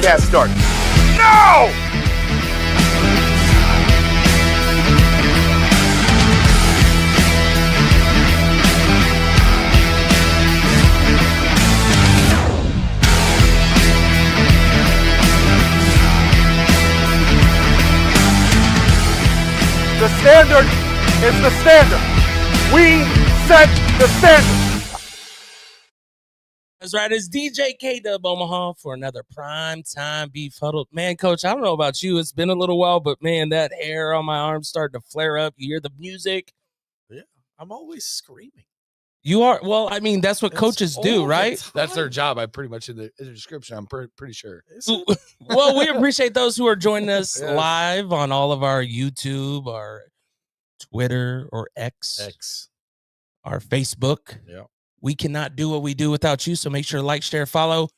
podcast started. No! The standard is the standard. We set the standard. That's right. It's DJ K-Dub Omaha for another Prime Time Beef Huddle. Man, Coach, I don't know about you. It's been a little while, but, man, that hair on my arm starting to flare up. You hear the music. Yeah, I'm always screaming. You are? Well, I mean, that's what coaches do, right? That's their job. I pretty much in the description. I'm pretty sure. Well, we appreciate those who are joining us live on all of our YouTube, our Twitter or X, our Facebook. Yeah. We cannot do what we do without you, so make sure to like, share, follow.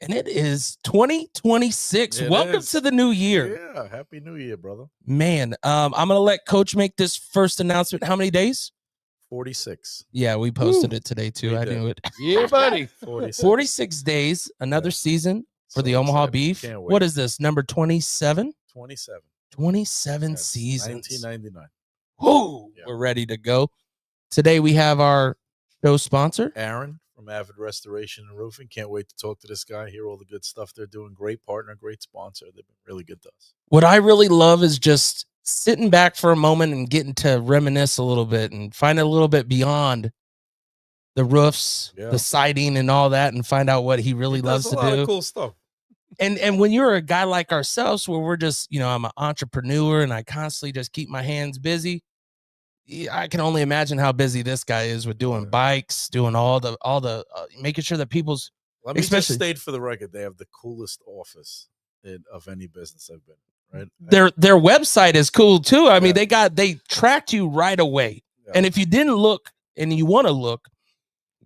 And it is 2026. Welcome to the new year. Yeah, happy new year, brother. Man, I'm going to let Coach make this first announcement. How many days? 46. Yeah, we posted it today, too. I knew it. Yeah, buddy. 46 days, another season for the Omaha Beef. What is this, number 27? 27. 27 seasons. 1999. Whoa, we're ready to go. Today we have our show sponsor, Aaron from Avid Restoration and Roofing. Can't wait to talk to this guy, hear all the good stuff they're doing. Great partner, great sponsor. They've been really good to us. What I really love is just sitting back for a moment and getting to reminisce a little bit and find a little bit beyond the roofs, the siding and all that, and find out what he really loves to do. A lot of cool stuff. And when you're a guy like ourselves, where we're just, I'm an entrepreneur and I constantly just keep my hands busy. I can only imagine how busy this guy is with doing bikes, doing all the making sure that people's. Let me just state for the record, they have the coolest office of any business I've been. Right. Their website is cool too. I mean, they tracked you right away. Yeah. And if you didn't look and you want to look,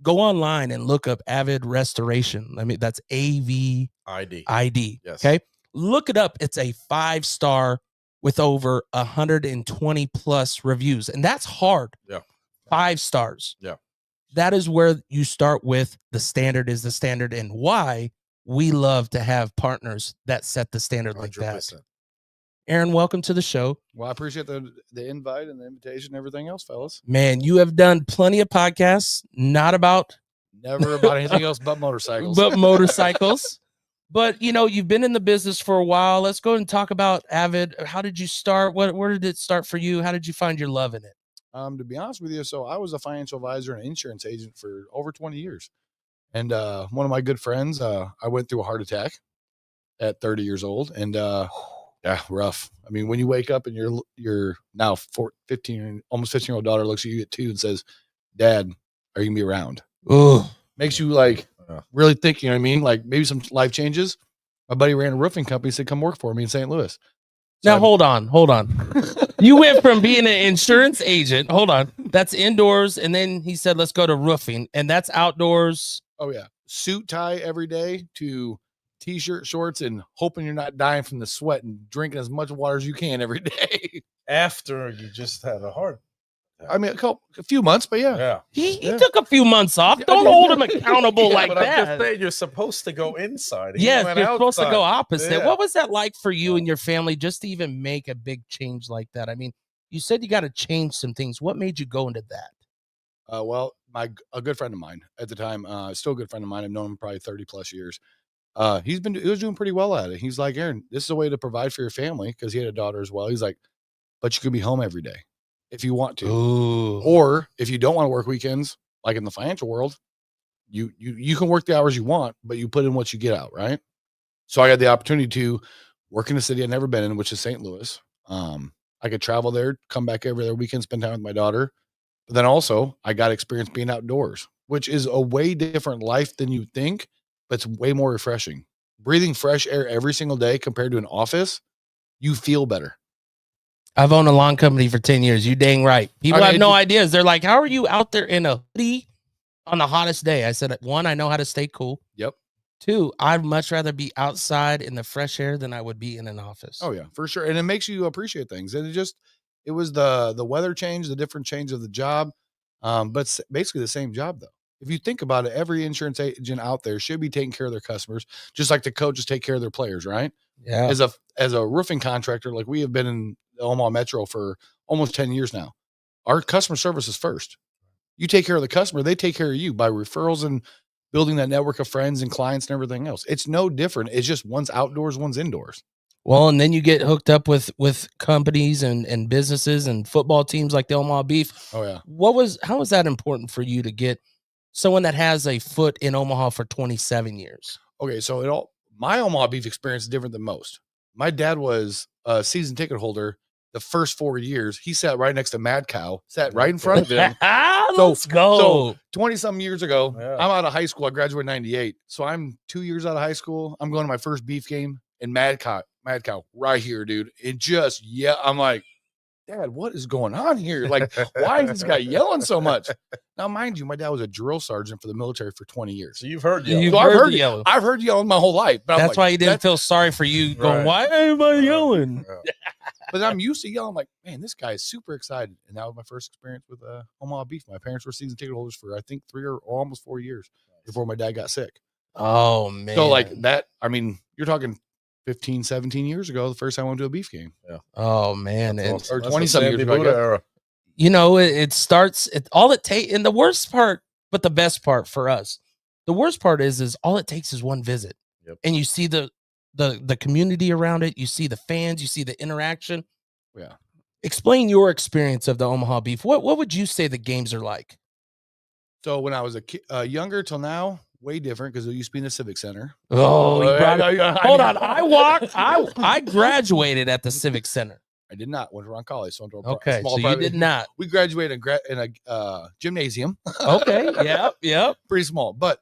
go online and look up Avid Restoration. I mean, that's AVID. Yes. Okay. Look it up. It's a 5-star with over 120 plus reviews. And that's hard. Yeah. 5 stars. Yeah. That is where you start with the standard is the standard and why we love to have partners that set the standard 100%. Like that. Aaron, welcome to the show. Well, I appreciate the invite and the invitation and everything else, fellas. Man, you have done plenty of podcasts, never about anything else but motorcycles. But, you've been in the business for a while. Let's go and talk about Avid. How did you start? Where did it start for you? How did you find your love in it? To be honest with you, so I was a financial advisor and insurance agent for over 20 years. And one of my good friends, I went through a heart attack at 30 years old. And yeah, rough. I mean, when you wake up and your now 15, almost 15-year-old daughter looks at you at 2 and says, "Dad, are you gonna be around?" Ooh. Makes you really think, you know what I mean? Like maybe some life changes. My buddy ran a roofing company, said, "Come work for me in St. Louis." So now, hold on. You went from being an insurance agent. Hold on. That's indoors. And then he said, let's go to roofing. And that's outdoors. Oh, yeah. Suit, tie every day to T-shirt, shorts, and hoping you're not dying from the sweat and drinking as much water as you can every day. After you just had a heart. I mean, a few months, but yeah. He took a few months off. Don't hold him accountable like but that. I'm just saying, you're supposed to go inside. Yes, you're supposed to go opposite. Yeah. What was that like for you and your family just to even make a big change like that? I mean, you said you got to change some things. What made you go into that? Well, a good friend of mine at the time, still a good friend of mine. I've known him probably 30 plus years. He was doing pretty well at it. He's like, "Aaron, this is a way to provide for your family," because he had a daughter as well. He's like, "But you could be home every day if you want to." Ooh. Or if you don't want to work weekends, like in the financial world, you can work the hours you want, but you put in what you get out, right? So I had the opportunity to work in a city I'd never been in, which is St. Louis. I could travel there, come back every other weekend, spend time with my daughter. But then also I got experience being outdoors, which is a way different life than you think, but it's way more refreshing. Breathing fresh air every single day compared to an office, you feel better. I've owned a lawn company for 10 years. You dang right. People have no ideas. They're like, how are you out there in a hoodie on the hottest day? I said, 1, I know how to stay cool. Yep. 2, I'd much rather be outside in the fresh air than I would be in an office. Oh yeah, for sure. And it makes you appreciate things. And it was the weather change, the different change of the job. But it's basically the same job though. If you think about it, every insurance agent out there should be taking care of their customers, just like the coaches take care of their players, right? Yeah. As a roofing contractor, like we have been in the Omaha Metro for almost 10 years now. Our customer service is first. You take care of the customer, they take care of you by referrals and building that network of friends and clients and everything else. It's no different. It's just one's outdoors, one's indoors. Well, and then you get hooked up with companies and businesses and football teams like the Omaha Beef. Oh yeah. How was that important for you to get someone that has a foot in Omaha for 27 years? Okay, so my Omaha Beef experience is different than most. My dad was a season ticket holder the first 4 years. He sat right next to Mad Cow, sat right in front of him. Let's go. So 20-something years ago, Yeah. I'm out of high school. I graduated in 98. So I'm 2 years out of high school. I'm going to my first beef game, and Mad Cow right here, dude. It just, I'm like, Dad, what is going on here? Like, why is this guy yelling so much? Now, mind you, my dad was a drill sergeant for the military for 20 years. So you've heard You've yelling. heard the yelling. I've heard yelling my whole life. But That's why he didn't feel sorry for you going, Right. why am I yelling? Yeah. But I'm used to yelling. Like, man, this guy is super excited. And that was my first experience with Omaha Beef. My parents were season ticket holders for, I think, 3 or almost 4 years before my dad got sick. Oh, man. So, like that, I mean, you're talking 15, 17 years ago, the first time I went to a beef game. Oh, man. That's And, awesome. or That's 20-something the years Sandy ago, I Buddha guess. era. you know, it starts, all it takes, and the worst part, but the best part for us, the worst part is all it takes is one visit. Yep. And you see the community around it. You see the fans, you see the interaction. Yeah. Explain your experience of the Omaha Beef. What would you say the games are like? So when I was a kid, younger till now, way different because it used to be in the Civic Center. Oh, you brought it. Hold on. I I graduated at the Civic Center. I did not. Went to Ron College. So I went to a Okay. small So you private- did not. We graduated in a gymnasium. Okay. Yep. Pretty small. But,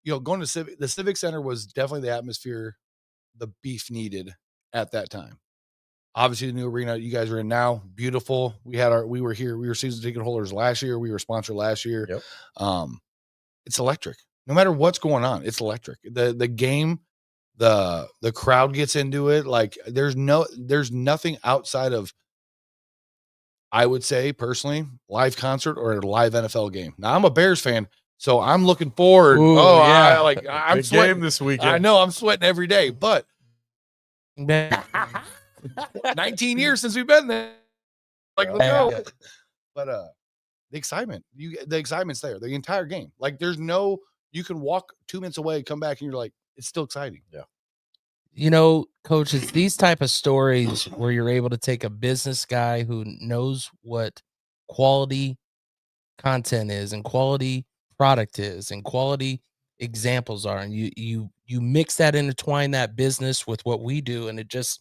going to the Civic Center was definitely the atmosphere the beef needed at that time. Obviously, the new arena you guys are in now, beautiful. We were here. We were season ticket holders last year. We were sponsored last year. Yep. It's electric. No matter what's going on, it's electric. The game, the crowd gets into it. Like there's nothing outside of, I would say personally, live concert or a live NFL game. Now I'm a Bears fan, so I'm looking forward. Ooh, yeah. yeah. I'm Big sweating game this weekend. I know I'm sweating every day, but Man. 19 years since we've been there. Like, let's Yeah. go. But the excitement, the excitement's there. The entire game. Like, you can walk 2 minutes away, come back, and you're like, it's still exciting. Yeah. Coach, it's these type of stories where you're able to take a business guy who knows what quality content is and quality product is and quality examples are, and you mix that, intertwine that business with what we do, and it just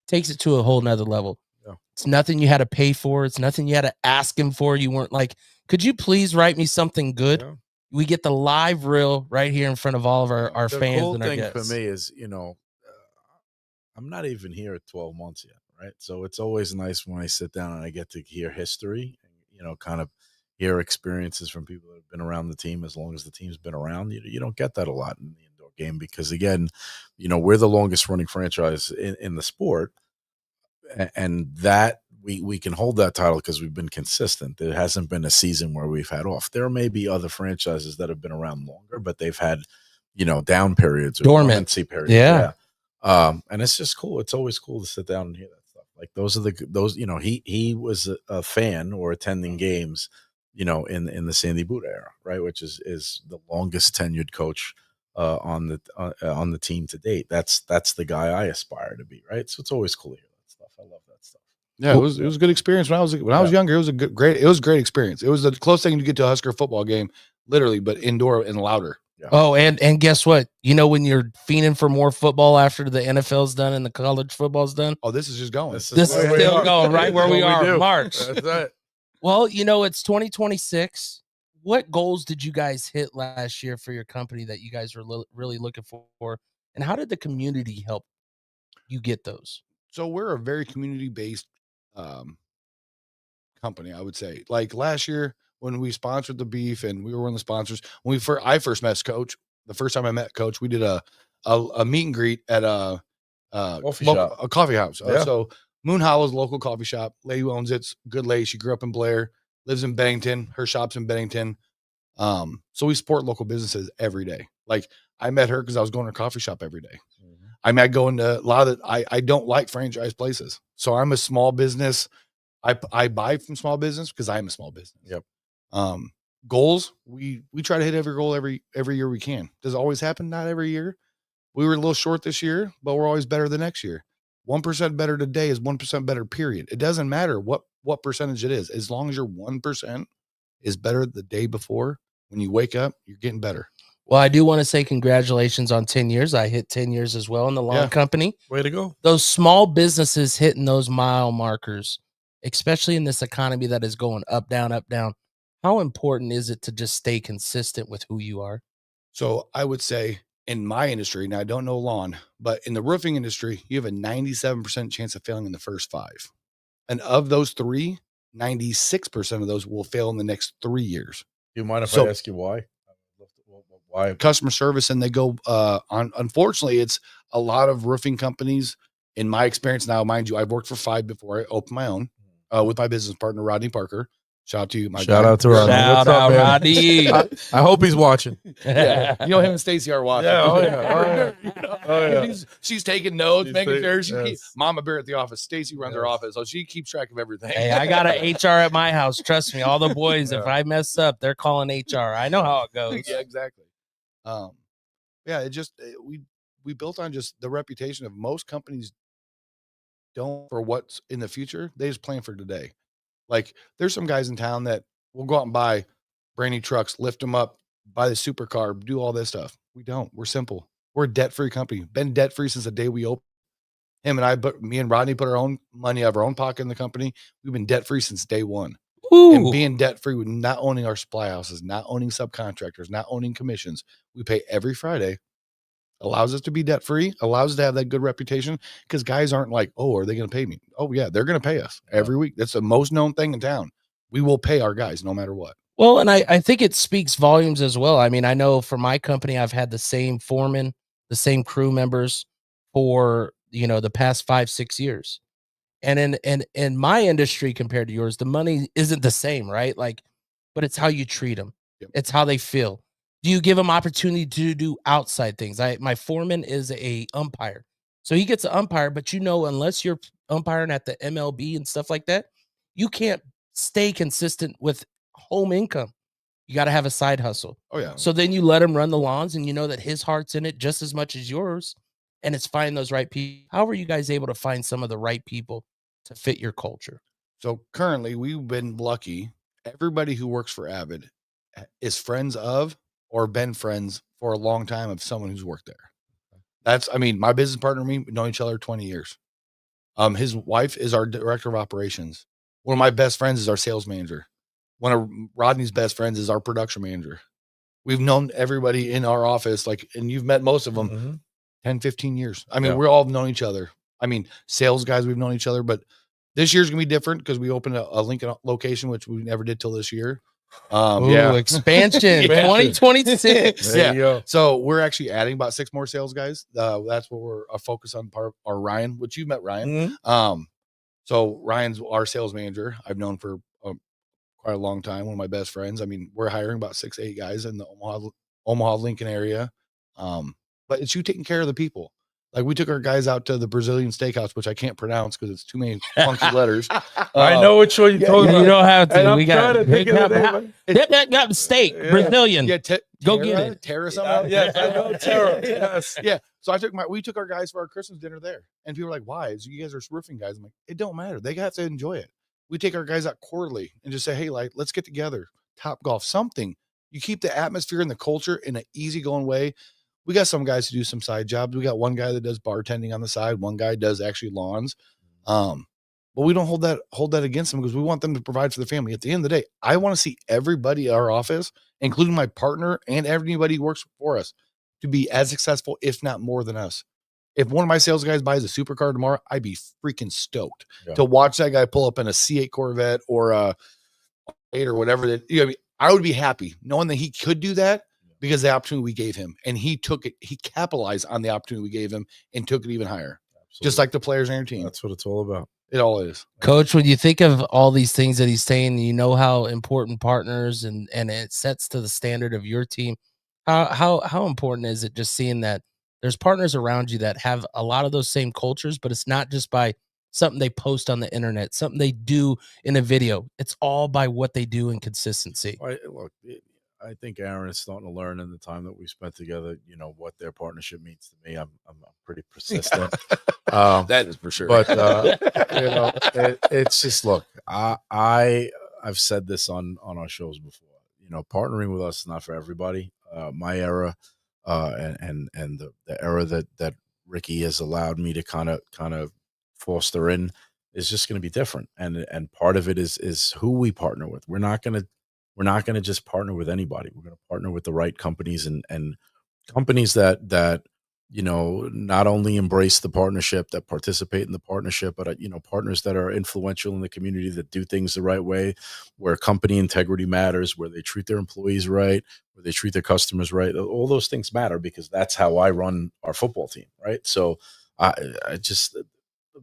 takes it to a whole nother level. Yeah. It's nothing you had to pay for. It's nothing you had to ask him for. You weren't like, could you please write me something good? Yeah. We get the live reel right here in front of all of our The fans cool and our thing guests. for me is, I'm not even here at 12 months yet, right? So it's always nice when I sit down and I get to hear history, and, kind of hear experiences from people that have been around the team as long as the team's been around. You don't get that a lot in the indoor game because, again, we're the longest running franchise in the sport, and that we can hold that title because we've been consistent. There hasn't been a season where we've had off. There may be other franchises that have been around longer, but they've had, down periods or Dormant. dormancy periods. Yeah. And it's just cool. It's always cool to sit down and hear that stuff. Like he was a fan or attending games, in the Sandy Buddha era, right? Which is the longest tenured coach on the team to date. That's the guy I aspire to be, right? So it's always cool to hear that stuff. I love that stuff. Yeah, it was a good experience when I was younger. It was a great experience. It was the closest thing to get to a Husker football game, literally, but indoor and louder. Yeah. Oh, and guess what? When you're fiending for more football after the NFL's done and the college football's done, Oh, this is just going. this is where we still are. going right where That's we what are do. in March. That's it. Well, it's 2026. What goals did you guys hit last year for your company that you guys were really looking for? And how did the community help you get those? So we're a very community-based company, I would say. Like last year when we sponsored the beef and we were one of the sponsors, when I first met Coach, the first time I met Coach, we did a meet and greet at a coffee house. Yeah. So Moon Hollow's a local coffee shop. Lady who owns it's good lady. She grew up in Blair, lives in Bennington. Her shop's in Bennington. So we support local businesses every day. Like I met her because I was going to a coffee shop every day. Mhm. I met going to a lot of I don't like franchise places. So I'm a small business. I buy from small business because I'm a small business. Yep. Goals, we try to hit every goal every year we can. Does it always happen? Not every year. We were a little short this year, but we're always better the next year. 1% better today is 1% better, period. It doesn't matter what percentage it is. As long as your 1% is better the day before, when you wake up, you're getting better. Well, I do want to say congratulations on 10 years. I hit 10 years as well in the lawn company. Way to go. Those small businesses hitting those mile markers, especially in this economy that is going up, down, up, down. How important is it to just stay consistent with who you are? So I would say in my industry, now I don't know lawn, but in the roofing industry, you have a 97% chance of failing in the first 5. And of those 3, 96% of those will fail in the next 3 years. Do you mind if So- I ask you why? Why? Customer service, and they go unfortunately, it's a lot of roofing companies. In my experience now, mind you, I've worked for 5 before I opened my own with my business partner, Rodney Parker. Shout out to you, my Shout guy. out to Rodney. Shout What's up, out, man? Rodney. I hope he's watching. Yeah, you know him and Stacy are watching. Yeah, oh yeah, oh yeah. She's taking notes, She's making taking- sure yes. Mama Bear at the office. Stacy runs her Yes. office, so she keeps track of everything. Hey, I got an HR at my house. Trust me, all the boys, if Yeah. I mess up, they're calling HR. I know how it goes. Yeah, exactly. Yeah, we built on just the reputation of most companies don't for what's in the future. They just plan for today. Like there's some guys in town that will go out and buy brand new trucks, lift them up, buy the supercar, do all this stuff. We don't. We're simple. We're a debt-free company. Been debt-free since the day we opened. Me and Rodney put our own money out of our own pocket in the company. We've been debt-free since day one. And Ooh. being debt-free with not owning our supply houses, not owning subcontractors, not owning commissions. We pay every Friday. Allows us to be debt-free, allows us to have that good reputation because guys aren't like, oh, are they going to pay me? Oh, yeah, they're going to pay us every week. That's the most known thing in town. We will pay our guys no matter what. Well, and I think it speaks volumes as well. I mean, I know for my company, I've had the same foreman, the same crew members for, the past 5-6 years. And in my industry compared to yours, the money isn't the same, right? Like, but it's how you treat them. Yep. It's how they feel. Do you give them opportunity to do outside things? My foreman is a umpire. So he gets an umpire, but unless you're umpiring at the MLB and stuff like that, you can't stay consistent with home income. You got to have a side hustle. Oh, yeah. So then you let him run the lawns and you know that his heart's in it just as much as yours. And it's finding those right people. How are you guys able to find some of the right people to fit your culture? So currently we've been lucky. Everybody who works for Avid is friends of or been friends for a long time of someone who's worked there. My business partner and me, we've known each other 20 years. His wife is our director of operations. One of my best friends is our sales manager. One of Rodney's best friends is our production manager. We've known everybody in our office, and you've met most of them, Mhm. 10, 15 years. Yeah. We're all known each other. Sales guys, we've known each other, but this year's going to be different because we opened a Lincoln location, which we never did till this year. Ooh, expansion 2026. There you go. So we're actually adding about 6 more sales guys. That's what we're focused on. Part our Ryan, which you met Ryan. Mhm. So Ryan's our sales manager. I've known for quite a long time. One of my best friends. We're hiring about 6 to 8 guys in the Omaha Lincoln area. But it's you taking care of the people. Like we took our guys out to the Brazilian steakhouse, which I can't pronounce because it's too many funky letters. I know which one you're talking You about. don't have to. And I'm We got trying to think of the name. got steak, Yeah. Brazilian. Yeah, Go get it. Tara something. Yes, I know Tara. Yes. Yeah. So we took our guys for our Christmas dinner there. And people were like, why? So you guys are roofing guys. I'm like, it don't matter. They have to enjoy it. We take our guys out quarterly and just say, hey, let's get together. Top golf, something. You keep the atmosphere and the culture in an easygoing way. We got some guys who do some side jobs. We got one guy that does bartending on the side. One guy does actually lawns. But we don't hold that against them because we want them to provide for the family. At the end of the day, I want to see everybody at our office, including my partner and everybody who works for us, to be as successful, if not more than us. If one of my sales guys buys a supercar tomorrow, I'd be freaking stoked to watch that guy pull up in a C8 Corvette or a 8 or whatever. I would be happy knowing that he could do that because of the opportunity we gave him, and he took it. He capitalized on the opportunity we gave him and took it even higher. just like the players on your team. That's what it's all about. It all is. Coach, when you think of all these things that he's saying, you know how important partners and it sets to the standard of your team. How important is it just seeing that there's partners around you that have a lot of those same cultures, but it's not just by something they post on the internet, something they do in a video. It's all by what they do in consistency. Look, I think Aaron is starting to learn in the time that we spent together, you know, what their partnership means to me. I'm pretty persistent. That is for sure. But you know, it's just, look, I've said this on our shows before. You know, partnering with us is not for everybody. My era and the era that Ricky has allowed me to kind of foster in is just going to be different. And part of it is who we partner with. We're not going to just partner with anybody. We're going to partner with the right companies and companies that you know, not only embrace the partnership, that participate in the partnership, but, you know, partners that are influential in the community, that do things the right way, where company integrity matters, where they treat their employees right, where they treat their customers right. All those things matter, because that's how I run our football team, right? So I just,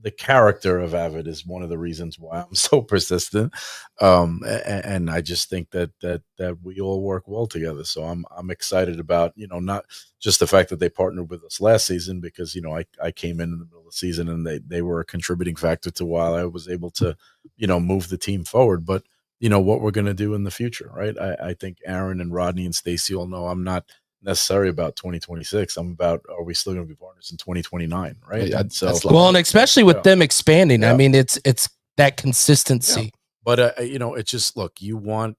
the character of Avid is one of the reasons why I'm so persistent. And I just think that we all work well together. So I'm excited about, you know, not just the fact that they partnered with us last season, because, you know, I came in the middle of the season and they were a contributing factor to why I was able to, you know, move the team forward. But, you know, what we're going to do in the future, right? I think Aaron and Rodney and Stacy all know I'm not necessarily about 2026. I'm about, are we still going to be partners in 2029, right? Yeah, And so, Well, and especially with them expanding, Yeah. I mean, it's that consistency. Yeah. But you know, it's just, look, you want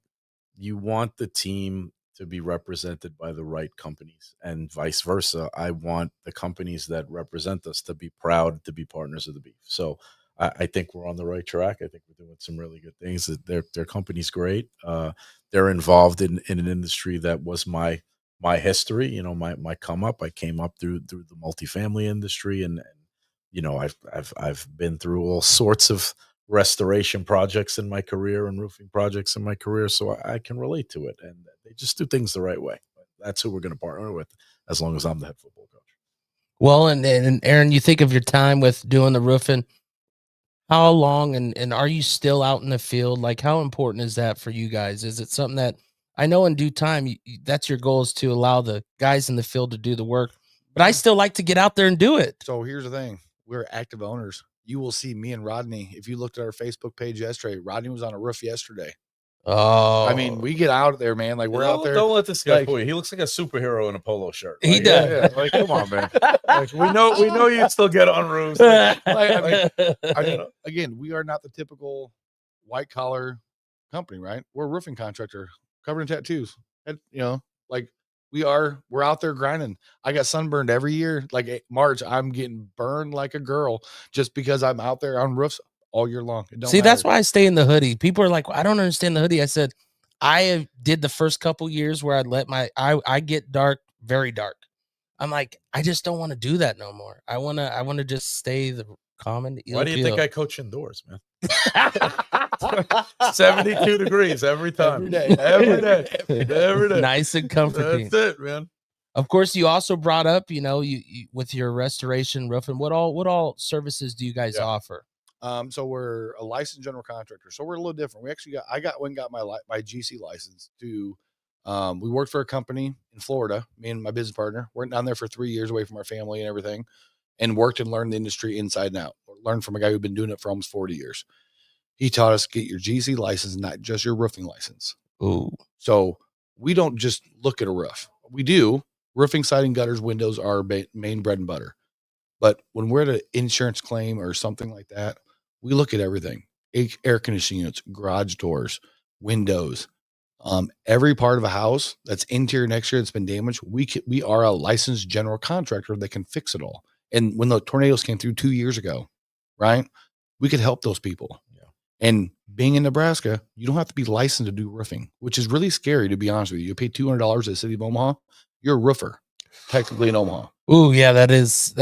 the team to be represented by the right companies, and vice versa. I want the companies that represent us to be proud to be partners of the Beef. So I think we're on the right track. I think we're doing some really good things. Their company's great. They're involved in an industry that was my history, you know, my come up. I came up through the multifamily industry, and you know, I've been through all sorts of restoration projects in my career and roofing projects in my career, so I can relate to it. And they just do things the right way. That's who we're going to partner with, as long as I'm the head football coach. Well, and Aaron, you think of your time with doing the roofing. How long and are you still out in the field? Like, how important is that for you guys? Is it something that I know in due time that's your goal, is to allow the guys in the field to do the work, but I still like to get out there and do it. So here's the thing. We're active owners. You will see me and Rodney. If you looked at our Facebook page yesterday, Rodney was on a roof yesterday. Oh, I mean, we get out there, man. Like, we're out there. Don't let this guy like, fool you. He looks like a superhero in a polo shirt. He Like, does. Yeah. Like, come on, man. Like, we know you still get on roofs. Like, I mean, again, we are not the typical white collar company, right? We're a roofing contractor covered in tattoos. And, you know, like, we're out there grinding. I got sunburned every year. Like March, I'm getting burned like a girl just because I'm out there on roofs all year long. It don't See, that's matter. why I stay in the hoodie. People are like, I don't understand the hoodie. I said, I did the first couple years where I'd let I get dark, very dark. I'm like, I just don't want to do that no more. I want to just stay the common. why do you think I coach indoors, man? 72 degrees every time. Every day. Nice and comforting. That's it, man. Of course, you also brought up, you know, you with your restoration roofing, what all services do you guys offer? So we're a licensed general contractor. So we're a little different. We actually got my GC license to, we worked for a company in Florida, me and my business partner, went down there for 3 years away from our family and everything, and worked and learned the industry inside and out. Learned from a guy who'd been doing it for almost 40 years. He taught us to get your GC license, not just your roofing license. Ooh. So we don't just look at a roof. We do. Roofing, siding, gutters, windows are our main bread and butter. But when we're at an insurance claim or something like that, we look at everything: air conditioning units, garage doors, windows, every part of a house that's interior and exterior that's been damaged. We are a licensed general contractor that can fix it all. And when the tornadoes came through 2 years ago, right, we could help those people. Yeah. And being in Nebraska, you don't have to be licensed to do roofing, which is really scary, to be honest with you. You pay $200 at the city of Omaha, you're a roofer, technically in Omaha. Ooh, yeah, that's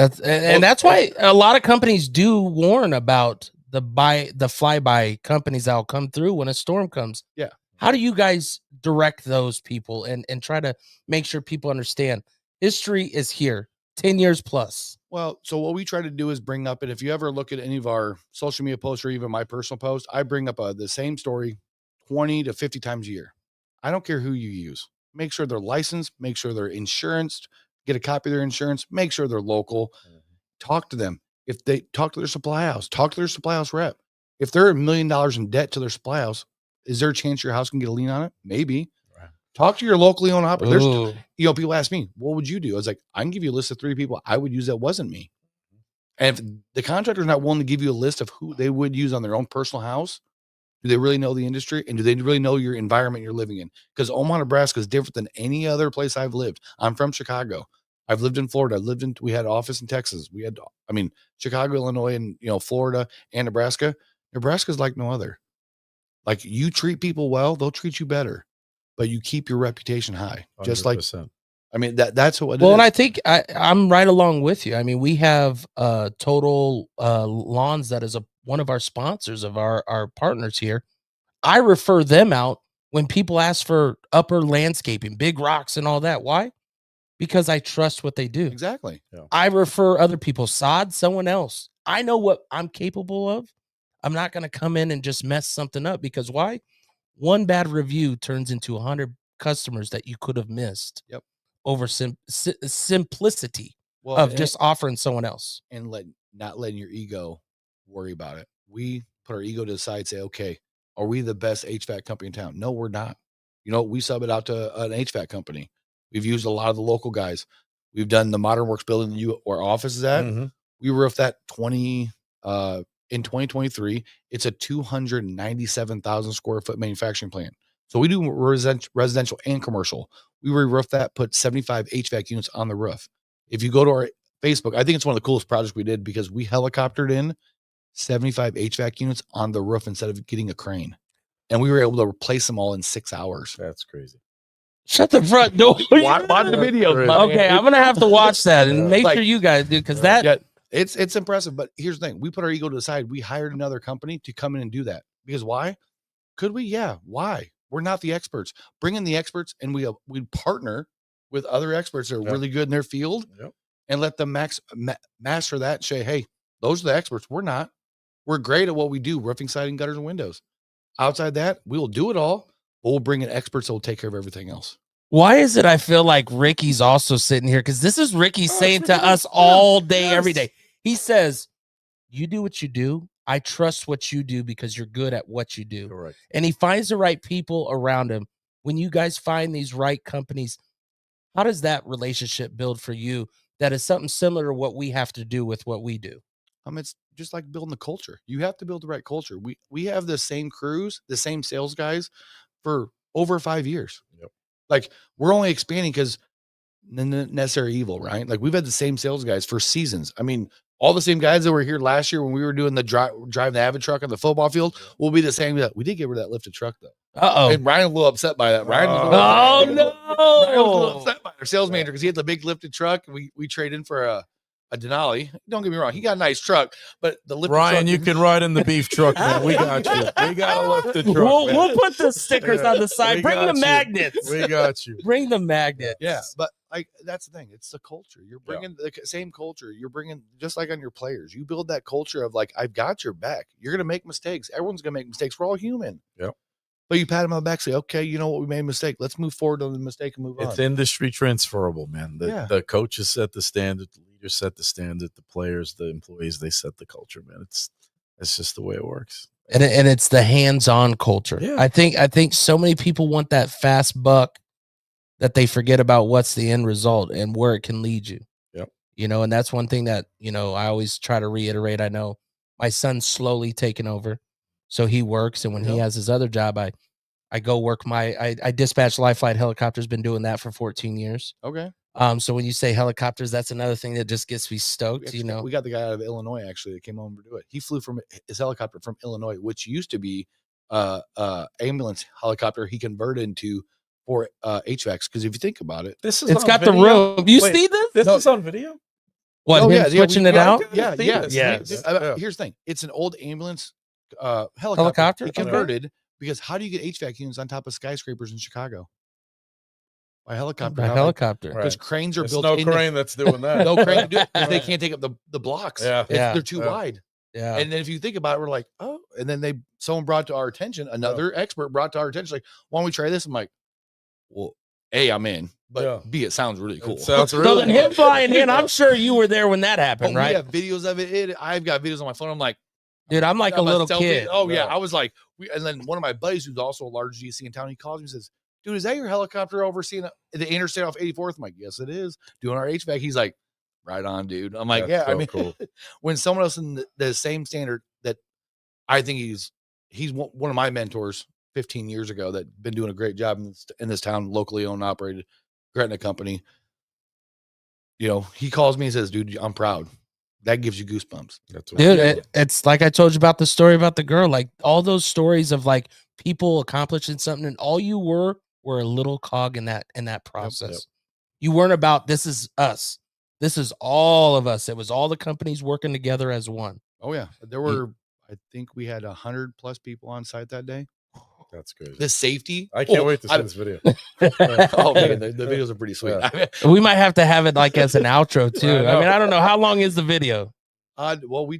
why a lot of companies do warn about the flyby companies that'll come through when a storm comes. Yeah. How do you guys direct those people and try to make sure people understand history is here? 10 years plus. Well, so what we try to do is bring up, and if you ever look at any of our social media posts or even my personal post, I bring up the same story 20 to 50 times a year. I don't care who you use. Make sure they're licensed, make sure they're insured, get a copy of their insurance, make sure they're local. Talk to them. If they talk to their supply house, talk to their supply house rep. If they're $1 million in debt to their supply house, is there a chance your house can get a lien on it? Maybe. Right. Talk to your locally owned operator. People ask me, what would you do? I was like, I can give you a list of 3 people I would use that wasn't me. And if the contractor is not willing to give you a list of who they would use on their own personal house, do they really know the industry? And do they really know your environment you're living in? Because Omaha, Nebraska is different than any other place I've lived. I'm from Chicago. I've lived in Florida. We had an office in Texas. Chicago, Illinois, and, Florida and Nebraska. Nebraska's like no other. Like, you treat people well, they'll treat you better, but you keep your reputation high. 100%. Just like, that's what it is. And I think I'm right along with you. I mean, we have Total Lawns that is one of our sponsors of our partners here. I refer them out when people ask for upper landscaping, big rocks and all that. Why? Because I trust what they do. Exactly. Yeah. I refer other people, sod, someone else. I know what I'm capable of. I'm not going to come in and just mess something up, because why? One bad review turns into 100 customers that you could have missed. Yep. Over simplicity of just offering someone else. And not letting your ego worry about it. We put our ego to the side, say, okay, are we the best HVAC company in town? No, we're not. We sub it out to an HVAC company. We've used a lot of the local guys. We've done the Modern Works building where our office is at. Mm-hmm. We roofed that in 2023. It's a 297,000 square foot manufacturing plant. So we do residential and commercial. We re-roofed that, put 75 HVAC units on the roof. If you go to our Facebook, I think it's one of the coolest projects we did, because we helicoptered in 75 HVAC units on the roof instead of getting a crane. And we were able to replace them all in 6 hours. That's crazy. Shut the front door. Watch the video. Okay, I'm going to have to watch that and make sure you guys do, because it's impressive. But here's the thing. We put our ego to the side. We hired another company to come in and do that. Because why? Could we? Yeah. Why? We're not the experts. Bring in the experts, and we partner with other experts that are really good in their field, and let them master that and say, hey, those are the experts. We're not. We're great at what we do, roofing, siding, gutters, and windows. Outside that, we will do it all, but we'll bring in experts that will take care of everything else. Why is it I feel like Ricky's also sitting here? Because this is Ricky saying to us all day, every day. He says, you do what you do. I trust what you do because you're good at what you do. Correct. And he finds the right people around him. When you guys find these right companies, how does that relationship build for you? That is something similar to what we have to do with what we do. It's just like building the culture. You have to build the right culture. We have the same crews, the same sales guys for over 5 years. Yep. Like, we're only expanding because necessary evil, right? Like, we've had the same sales guys for seasons. I mean, all the same guys that were here last year when we were doing the drive the Avid truck on the football field will be the same. We did get rid of that lifted truck, though. Uh-oh. And Ryan was a little upset by that. Ryan was no. Ryan was a little upset by our sales manager because he had the big lifted truck. We traded in for a Denali. Don't get me wrong. He got a nice truck, but the lifted Ryan, truck, you can ride in the beef truck, man. We got you. We got a lifted truck. We'll put the stickers on the side. Bring the magnets. We got you. Bring the magnets. Yeah, but that's the thing. It's the culture. You're bringing the same culture. You're bringing, just like on your players, you build that culture of like, I've got your back. You're going to make mistakes. Everyone's going to make mistakes. We're all human. Yep. But you pat him on the back, say, okay, you know what? We made a mistake. Let's move forward on the mistake and move on. It's industry transferable, man. The coaches set the standard, the leaders set the standard, the players, the employees, they set the culture, man. It's just the way it works. And it's the hands-on culture. Yeah. I think so many people want that fast buck that they forget about what's the end result and where it can lead you. Yep. And that's one thing that, I always try to reiterate. I know my son's slowly taking over. So he works, and when he has his other job, I go work I dispatch life flight helicopters, been doing that for 14 years. Okay. So when you say helicopters, that's another thing that just gets me stoked. We got the guy out of Illinois, actually, that came over to do it. He flew from his helicopter from Illinois, which used to be ambulance helicopter. He converted into for HVACs, because if you think about it, it's got video? The room. You see this? This is on video? What? Switching it out? Yeah. Yes. Here's the thing. It's an old ambulance helicopter. He converted because how do you get HVAC units on top of skyscrapers in Chicago? by helicopter. By Now, helicopter. because cranes are There's built. no in crane that's doing that. no crane to do it because they can't take up the blocks. Yeah. They're too wide. Yeah. And then if you think about it, we're like, oh, and then someone brought to our attention, another expert brought to our attention, like, why don't we try this? I'm like, well, A, I'm in, but B, it sounds really cool. It sounds So really then him flying in, I'm sure you were there when that happened, right? We have videos of it. I've got videos on my phone. I'm like, dude, I'm like a little kid. Oh yeah. I was like, and then one of my buddies who's also a large GC in town, he calls me and says, dude, is that your helicopter overseeing the interstate off 84th? I'm like, yes, it is. Doing our HVAC. He's like, right on, dude. I'm like, That's I so mean, cool. when someone else in the same standard that I think he's one of my mentors 15 years ago that been doing a great job in this town, locally owned and operated, Gretna company. You know, he calls me and says, dude, I'm proud. That gives you goosebumps. That's Dude, it's like I told you about the story about the girl, like all those stories of like people accomplishing something and all you were a little cog in that process. Yep. You weren't about, this is us. This is all of us. It was all the companies working together as one. Oh yeah. There were, I think we had 100+ people on site that day. That's crazy. The safety. I can't wait to see this video. Oh man, the videos are pretty sweet. Yeah. We might have to have it like as an outro too. I know. I mean, I don't know. How long is the video? Well,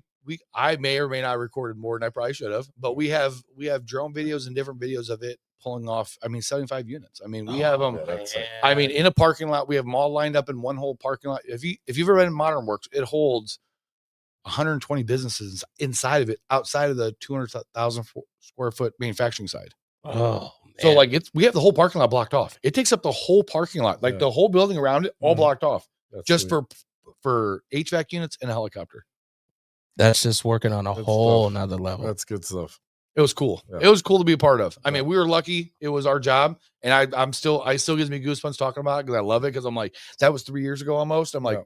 I may or may not have recorded more than I probably should have, but we have drone videos and different videos of it pulling off. I mean, 75 units. I mean, we have them. I mean, in a parking lot, we have them all lined up in one whole parking lot. If you've ever been in Modern Works, it holds 120 businesses inside of it, outside of the 200,000 square foot manufacturing side. Oh, man. So like we have the whole parking lot blocked off. It takes up the whole parking lot, like the whole building around it, all blocked off. That's just sweet. for HVAC units and a helicopter. That's just working on a whole nother level. That's good stuff. It was cool. Yeah. It was cool to be a part of. I mean, we were lucky. It was our job. And I still gives me goosebumps talking about it because I love it. Because I'm like, that was 3 years ago almost. I'm like,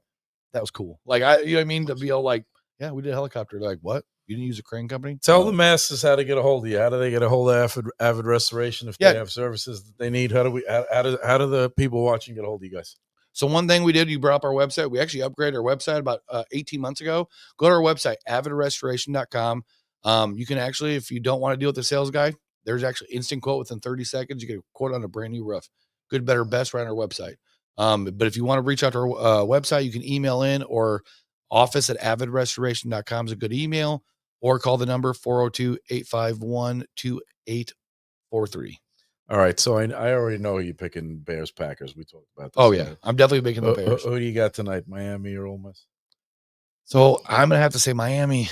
that was cool. Like you know what I mean? To be all like, yeah, we did a helicopter. They're like, what? You didn't use a crane company? Tell the masses how to get a hold of you. How do they get a hold of Avid Restoration if they have services that they need? How do the people watching get a hold of you guys? So one thing we did, you brought up our website. We actually upgraded our website about 18 months ago. Go to our website, avidrestoration.com. You can actually, if you don't want to deal with the sales guy, there's actually instant quote within 30 seconds. You get a quote on a brand new roof. Good, better, best right on our website. But if you want to reach out to our website, you can email in, or office@avidrestoration.com is a good email, or call the number 402-851-2843. All right. So I already know you're picking Bears Packers. We talked about this. Oh yeah. I'm definitely making the Bears. Who do you got tonight? Miami or Ole Miss? So I'm going to have to say Miami.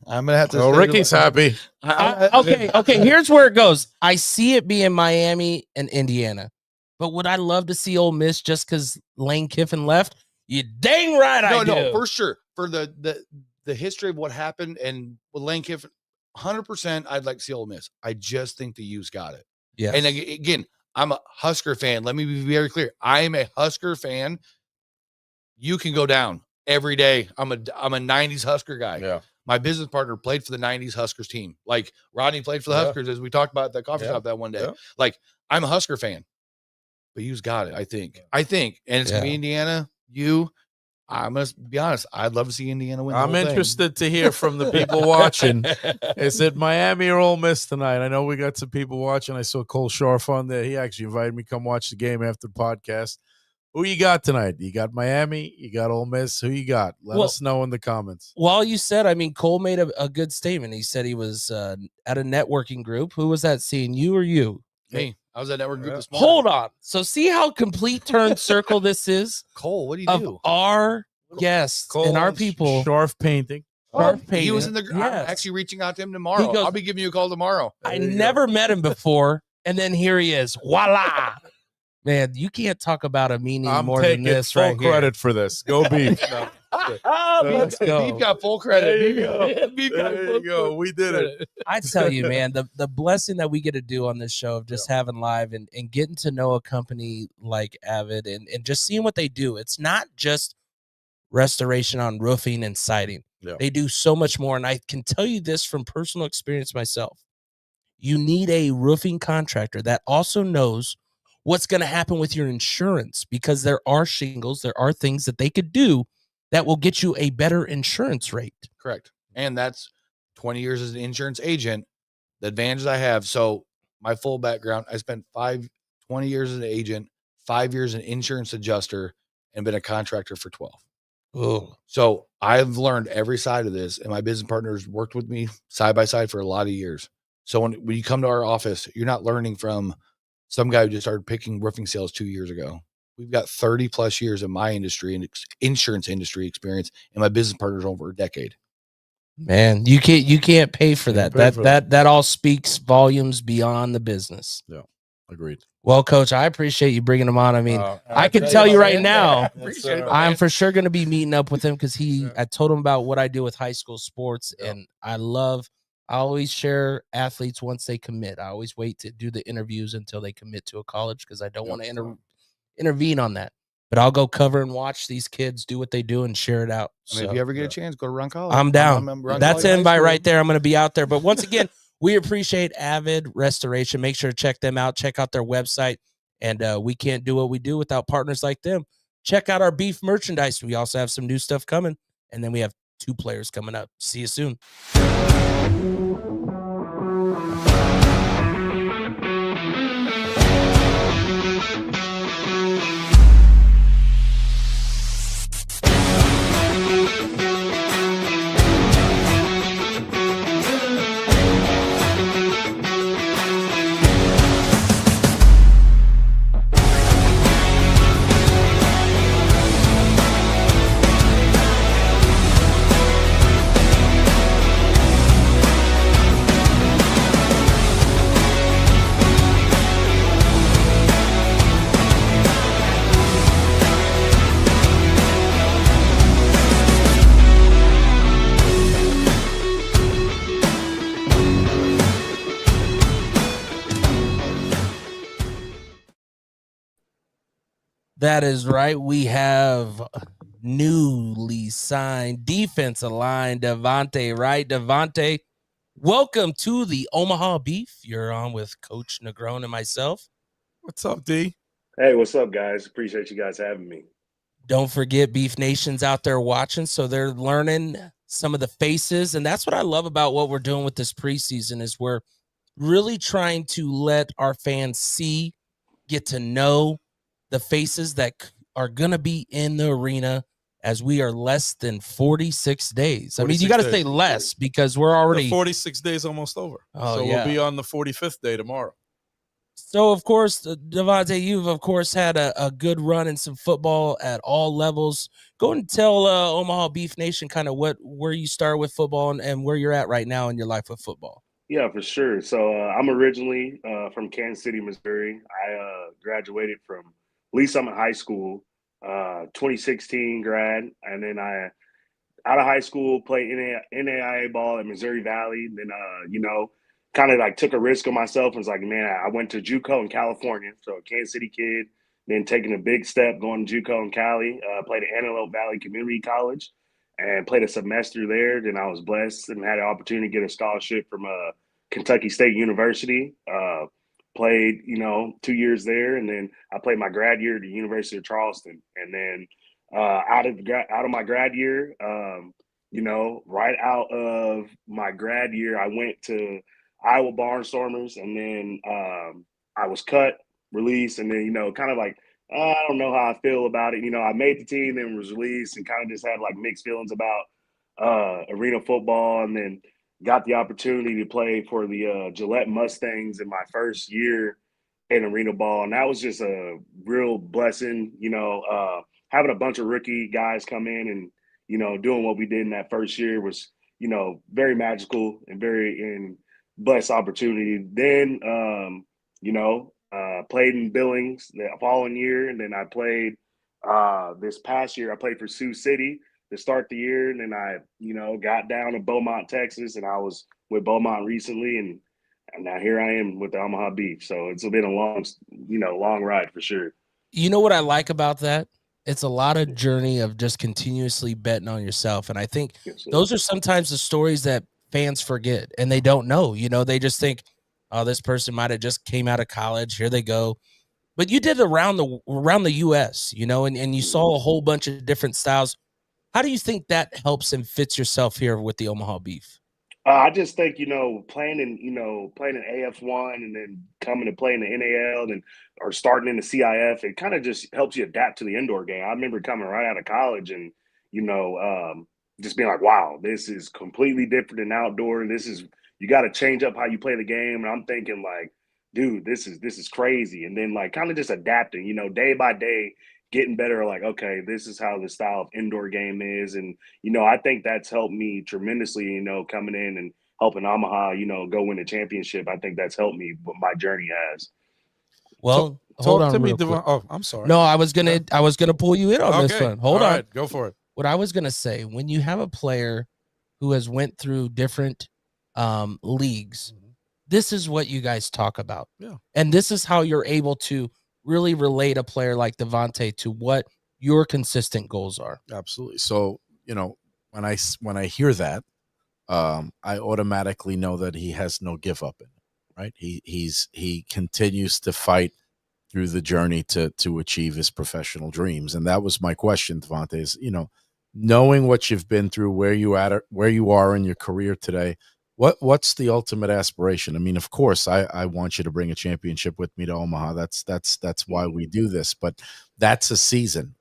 I'm going to have to Oh, Ricky's happy. Okay. Here's where it goes. I see it being Miami and Indiana, but would I love to see Ole Miss just because Lane Kiffin left? You dang right I do. No, for sure. For the history of what happened and with Lane Kiffin, 100% I'd like to see Ole Miss. I just think the U's got it. Yeah. And again, I'm a Husker fan. Let me be very clear. I am a Husker fan. You can go down every day. I'm a 90s Husker guy. Yeah. My business partner played for the 90s Huskers team. Like Rodney played for the Huskers, as we talked about at the coffee shop that one day. Yeah. Like, I'm a Husker fan. But you's got it, I think. And it's going to be Indiana. I must be honest. I'd love to see Indiana win. I'm interested to hear from the people watching. Is it Miami or Ole Miss tonight? I know we got some people watching. I saw Cole Scharf on there. He actually invited me to come watch the game after the podcast. Who you got tonight? You got Miami? You got Ole Miss? Who you got? Let us know in the comments. While you said, I mean, Cole made a good statement. He said he was at a networking group. Who was that seeing, you or you? Me. I was at networking group this morning. Hold on. So see how complete turn circle this is? Cole, what do you of do? Our guests Cole and our people. Scharf painting. He was in the I'm actually reaching out to him tomorrow. I'll be giving you a call tomorrow. I never met him before, and then here he is. Voila. Man, you can't talk about a meaning more than this full right credit for this. Go Beef. Let's go. Beef got full credit. There you go. Beef There you go. We did it. I tell you, man, the blessing that we get to do on this show of just having live and getting to know a company like Avid and just seeing what they do. It's not just restoration on roofing and siding. Yeah. They do so much more. And I can tell you this from personal experience myself. You need a roofing contractor that also knows what's going to happen with your insurance, because there are shingles, there are things that they could do that will get you a better insurance rate. Correct. And that's 20 years as an insurance agent, the advantages I have. So my full background, I spent 20 years as an agent, 5 years an insurance adjuster, and been a contractor for 12. Oh, So I've learned every side of this, and my business partners worked with me side by side for a lot of years. So when you come to our office, you're not learning from some guy who just started picking roofing sales 2 years ago. We've got 30 plus years in my industry and insurance industry experience, and my business partners over a decade. man, you can't pay for that. Can't pay for That all speaks volumes beyond the business. Yeah, agreed. Well, Coach, I appreciate you bringing him on. I mean, I I can tell you right man. now, Appreciate it, I'm man. for sure going to be meeting up with him because Yeah. I told him about what I do with high school sports, Yeah. and I always share athletes once they commit. I always wait to do the interviews until they commit to a college because I don't want to intervene on that. But I'll go cover and watch these kids do what they do and share it out. I mean, if you ever get a chance, go to Run College. I'm down. Run That's College an High invite School. right there. I'm going to be out there. But once again, we appreciate Avid Restoration. Make sure to check them out. Check out their website. And we can't do what we do without partners like them. Check out our beef merchandise. We also have some new stuff coming. And then we have 2 players coming up. See you soon. That is right. We have newly signed defensive line Devante Wright. Devante, welcome to the Omaha Beef. You're on with Coach Negron and myself. What's up, D? Hey, what's up, guys? Appreciate you guys having me. Don't forget Beef Nation's out there watching, so they're learning some of the faces. And that's what I love about what we're doing with this preseason is we're really trying to let our fans see, get to know the faces that are going to be in the arena as we are less than 46 days. I mean, you got to say less because we're already The 46 days almost over. Oh, so yeah. we'll be on the 45th day tomorrow. So, of course, Devante, you've, of course, had a good run in some football at all levels. Go and tell Omaha Beef Nation kind of where you started with football and where you're at right now in your life with football. Yeah, for sure. So I'm originally from Kansas City, Missouri. I graduated from Lee Summit High School, 2016 grad, and then I, out of high school, played NAIA ball at Missouri Valley. Then, kind of like took a risk on myself and was like, man, I went to JUCO in California, so a Kansas City kid, then taking a big step going to JUCO in Cali, played at Antelope Valley Community College and played a semester there. Then I was blessed and had an opportunity to get a scholarship from Kentucky State University. Played, 2 years there, and then I played my grad year at the University of Charleston. And then out of my grad year, right out of my grad year, I went to Iowa Barnstormers, and then I was cut, released, and then, kind of like, I don't know how I feel about it. I made the team, then was released, and kind of just had like mixed feelings about arena football, and then got the opportunity to play for the Gillette Mustangs in my first year in arena ball. And that was just a real blessing, having a bunch of rookie guys come in and, doing what we did in that first year was, very magical and very blessed opportunity. Then, played in Billings the following year. And then I played this past year, I played for Sioux City to start the year. And then I, got down to Beaumont, Texas, and I was with Beaumont recently. And now here I am with the Omaha Beef. So it's been a long ride for sure. You know what I like about that? It's a lot of journey of just continuously betting on yourself. And I think those are sometimes the stories that fans forget and they don't know. They just think, oh, this person might have just came out of college. Here they go. But you did around the U.S., and you saw a whole bunch of different styles. How do you think that helps and fits yourself here with the Omaha Beef? I just think, playing in AF1 and then coming to play in the NAL and or starting in the CIF, it kind of just helps you adapt to the indoor game. I remember coming right out of college and, just being like, wow, this is completely different than outdoor. You got to change up how you play the game. And I'm thinking like, dude, this is crazy. And then like kind of just adapting, day by day, getting better. Like, okay, this is how the style of indoor game is. And I think that's helped me tremendously, coming in and helping Omaha, go win a championship. I think that's helped me, what my journey has. Well, hold Talk on to me, real quick. Devon. Oh, I'm sorry. No, I was gonna pull you in on this one. Hold All on. right, go for it. What I was gonna say, when you have a player who has went through different leagues, this is what you guys talk about. Yeah. And this is how you're able to really relate a player like Devante to what your consistent goals are. Absolutely. So, when I hear that, I automatically know that he has no give up in it, right? He continues to fight through the journey to achieve his professional dreams. And that was my question, Devante, is, knowing what you've been through, where you are in your career today, what's the ultimate aspiration? I mean, of course, I want you to bring a championship with me to Omaha. That's why we do this, but that's a season.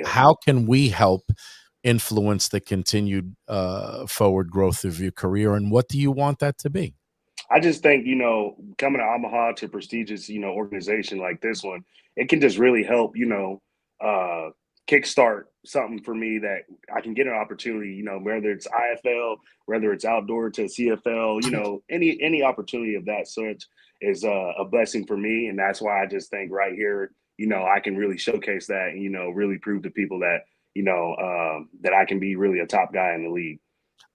How can we help influence the continued forward growth of your career, and what do you want that to be? I just think, coming to Omaha to a prestigious, organization like this one, it can just really help, kickstart something for me that I can get an opportunity, whether it's IFL, whether it's outdoor to CFL, any opportunity of that sort is a blessing for me. And that's why I just think right here, I can really showcase that and, really prove to people that, that I can be really a top guy in the league.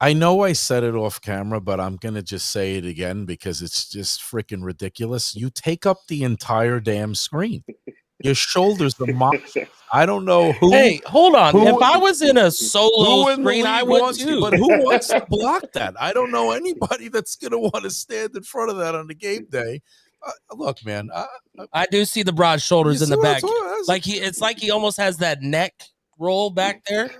I know I said it off camera, but I'm going to just say it again because it's just freaking ridiculous. You take up the entire damn screen. Your shoulders are monstrous. I don't know who. Hey, hold on. If I was in a solo screen, I would too. But who wants to block that? I don't know anybody that's going to want to stand in front of that on the game day. Look, man. I do see the broad shoulders in the back. Like it's like he almost has that neck roll back there.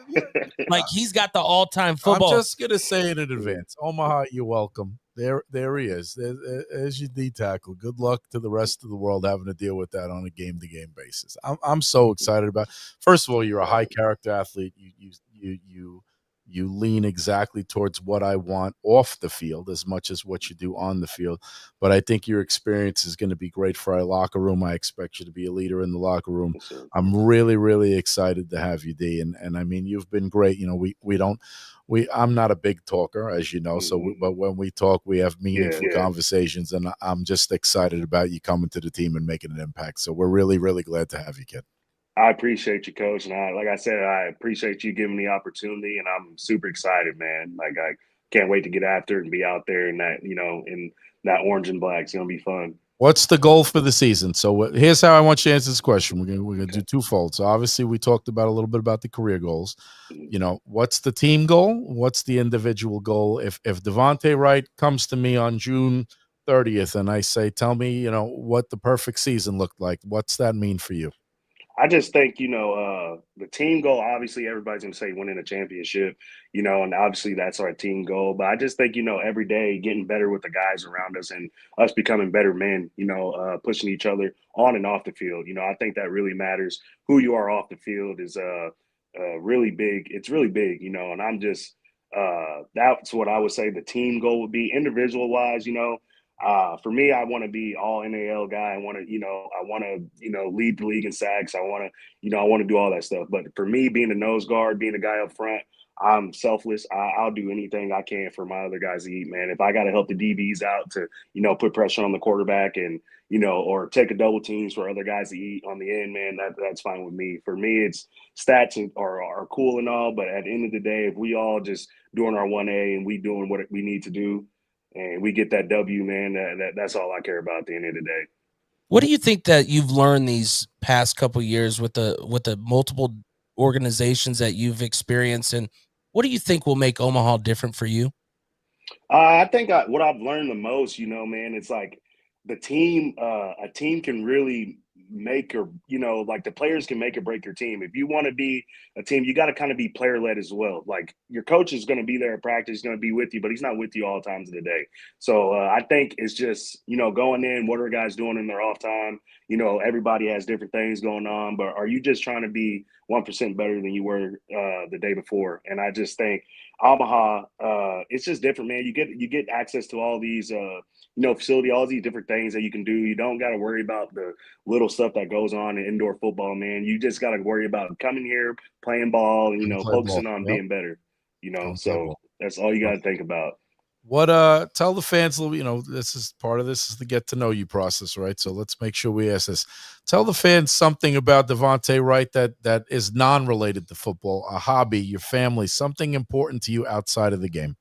Like he's got the all-time football. I'm just gonna say it in advance. Omaha, you're welcome. There he is. There's your D tackle. Good luck to the rest of the world having to deal with that on a game-to-game basis. I'm so excited about. First of all, you're a high character athlete. You lean exactly towards what I want off the field as much as what you do on the field. But I think your experience is going to be great for our locker room. I expect you to be a leader in the locker room. I'm really, really excited to have you, D. And I mean, you've been great. I'm not a big talker, as you know. But when we talk, we have meaningful conversations, and I'm just excited about you coming to the team and making an impact. So we're really, really glad to have you, kid. I appreciate you, Coach. And like I said, I appreciate you giving me the opportunity, and I'm super excited, man. Like I can't wait to get after it and be out there in that, in that orange and black. It's gonna be fun. What's the goal for the season? So here's how I want you to answer this question. We're gonna do twofold. So obviously we talked about a little bit about the career goals. What's the team goal? What's the individual goal? If Devante Wright comes to me on June 30th and I say, tell me, what the perfect season looked like, what's that mean for you? I just think, the team goal, obviously everybody's going to say winning a championship, and obviously that's our team goal. But I just think, every day getting better with the guys around us and us becoming better men, pushing each other on and off the field. I think that really matters. Who you are off the field is really big. It's really big, and I'm just that's what I would say the team goal would be. Individual wise, for me, I want to be all NAL guy. I want to, lead the league in sacks. I want to do all that stuff. But for me, being a nose guard, being a guy up front, I'm selfless. I'll do anything I can for my other guys to eat, man. If I got to help the DBs out to, put pressure on the quarterback and, or take a double teams for other guys to eat on the end, man, that's fine with me. For me, it's stats are cool and all. But at the end of the day, if we all just doing our 1A and we doing what we need to do, and we get that W, man, that's all I care about at the end of the day. What do you think that you've learned these past couple of years with the multiple organizations that you've experienced, and what do you think will make Omaha different for you? I think what I've learned the most, man, it's like the team. A team can really make or, like the players can make or break your team. If you want to be a team, you got to kind of be player led as well. Like your coach is going to be there at practice, he's going to be with you, but he's not with you all times of the day. So I think it's just, going in, what are guys doing in their off time? Everybody has different things going on, but are you just trying to be 1% better than you were the day before? And I just think Omaha, it's just different, man. You get access to all these, facility, all these different things that you can do. You don't got to worry about the little stuff that goes on in indoor football, man. You just got to worry about coming here, playing ball, and, focusing on being better, so that's all you got to think about. What tell the fans, this is part of this is the get to know you process, right? So let's make sure we ask this. Tell the fans something about Devante Wright that is non-related to football, a hobby, your family, something important to you outside of the game.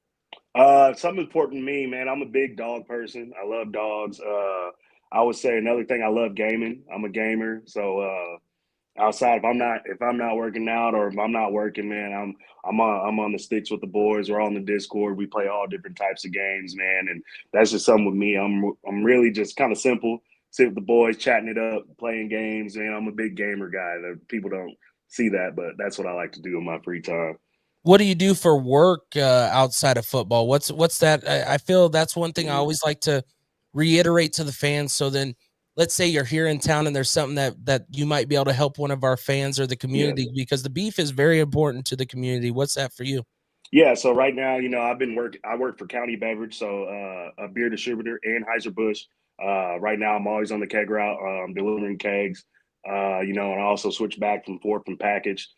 Something important to me, man. I'm a big dog person. I love dogs. I would say another thing, I love gaming. I'm a gamer. So outside, if I'm not working out or if I'm not working, man, I'm on the sticks with the boys. We're on the Discord. We play all different types of games, man. And that's just something with me. I'm really just kind of simple. Sit with the boys, chatting it up, playing games, man. I'm a big gamer guy. People don't see that, but that's what I like to do in my free time. What do you do for work outside of football? What's that? I feel that's one thing I always like to reiterate to the fans. So then let's say you're here in town and there's something that you might be able to help one of our fans or the community, because the beef is very important to the community. What's that for you? Yeah, so right now, I work for County Beverage, so a beer distributor, Anheuser-Busch. Right now I'm always on the keg route, delivering kegs, and I also switch back from fork and package,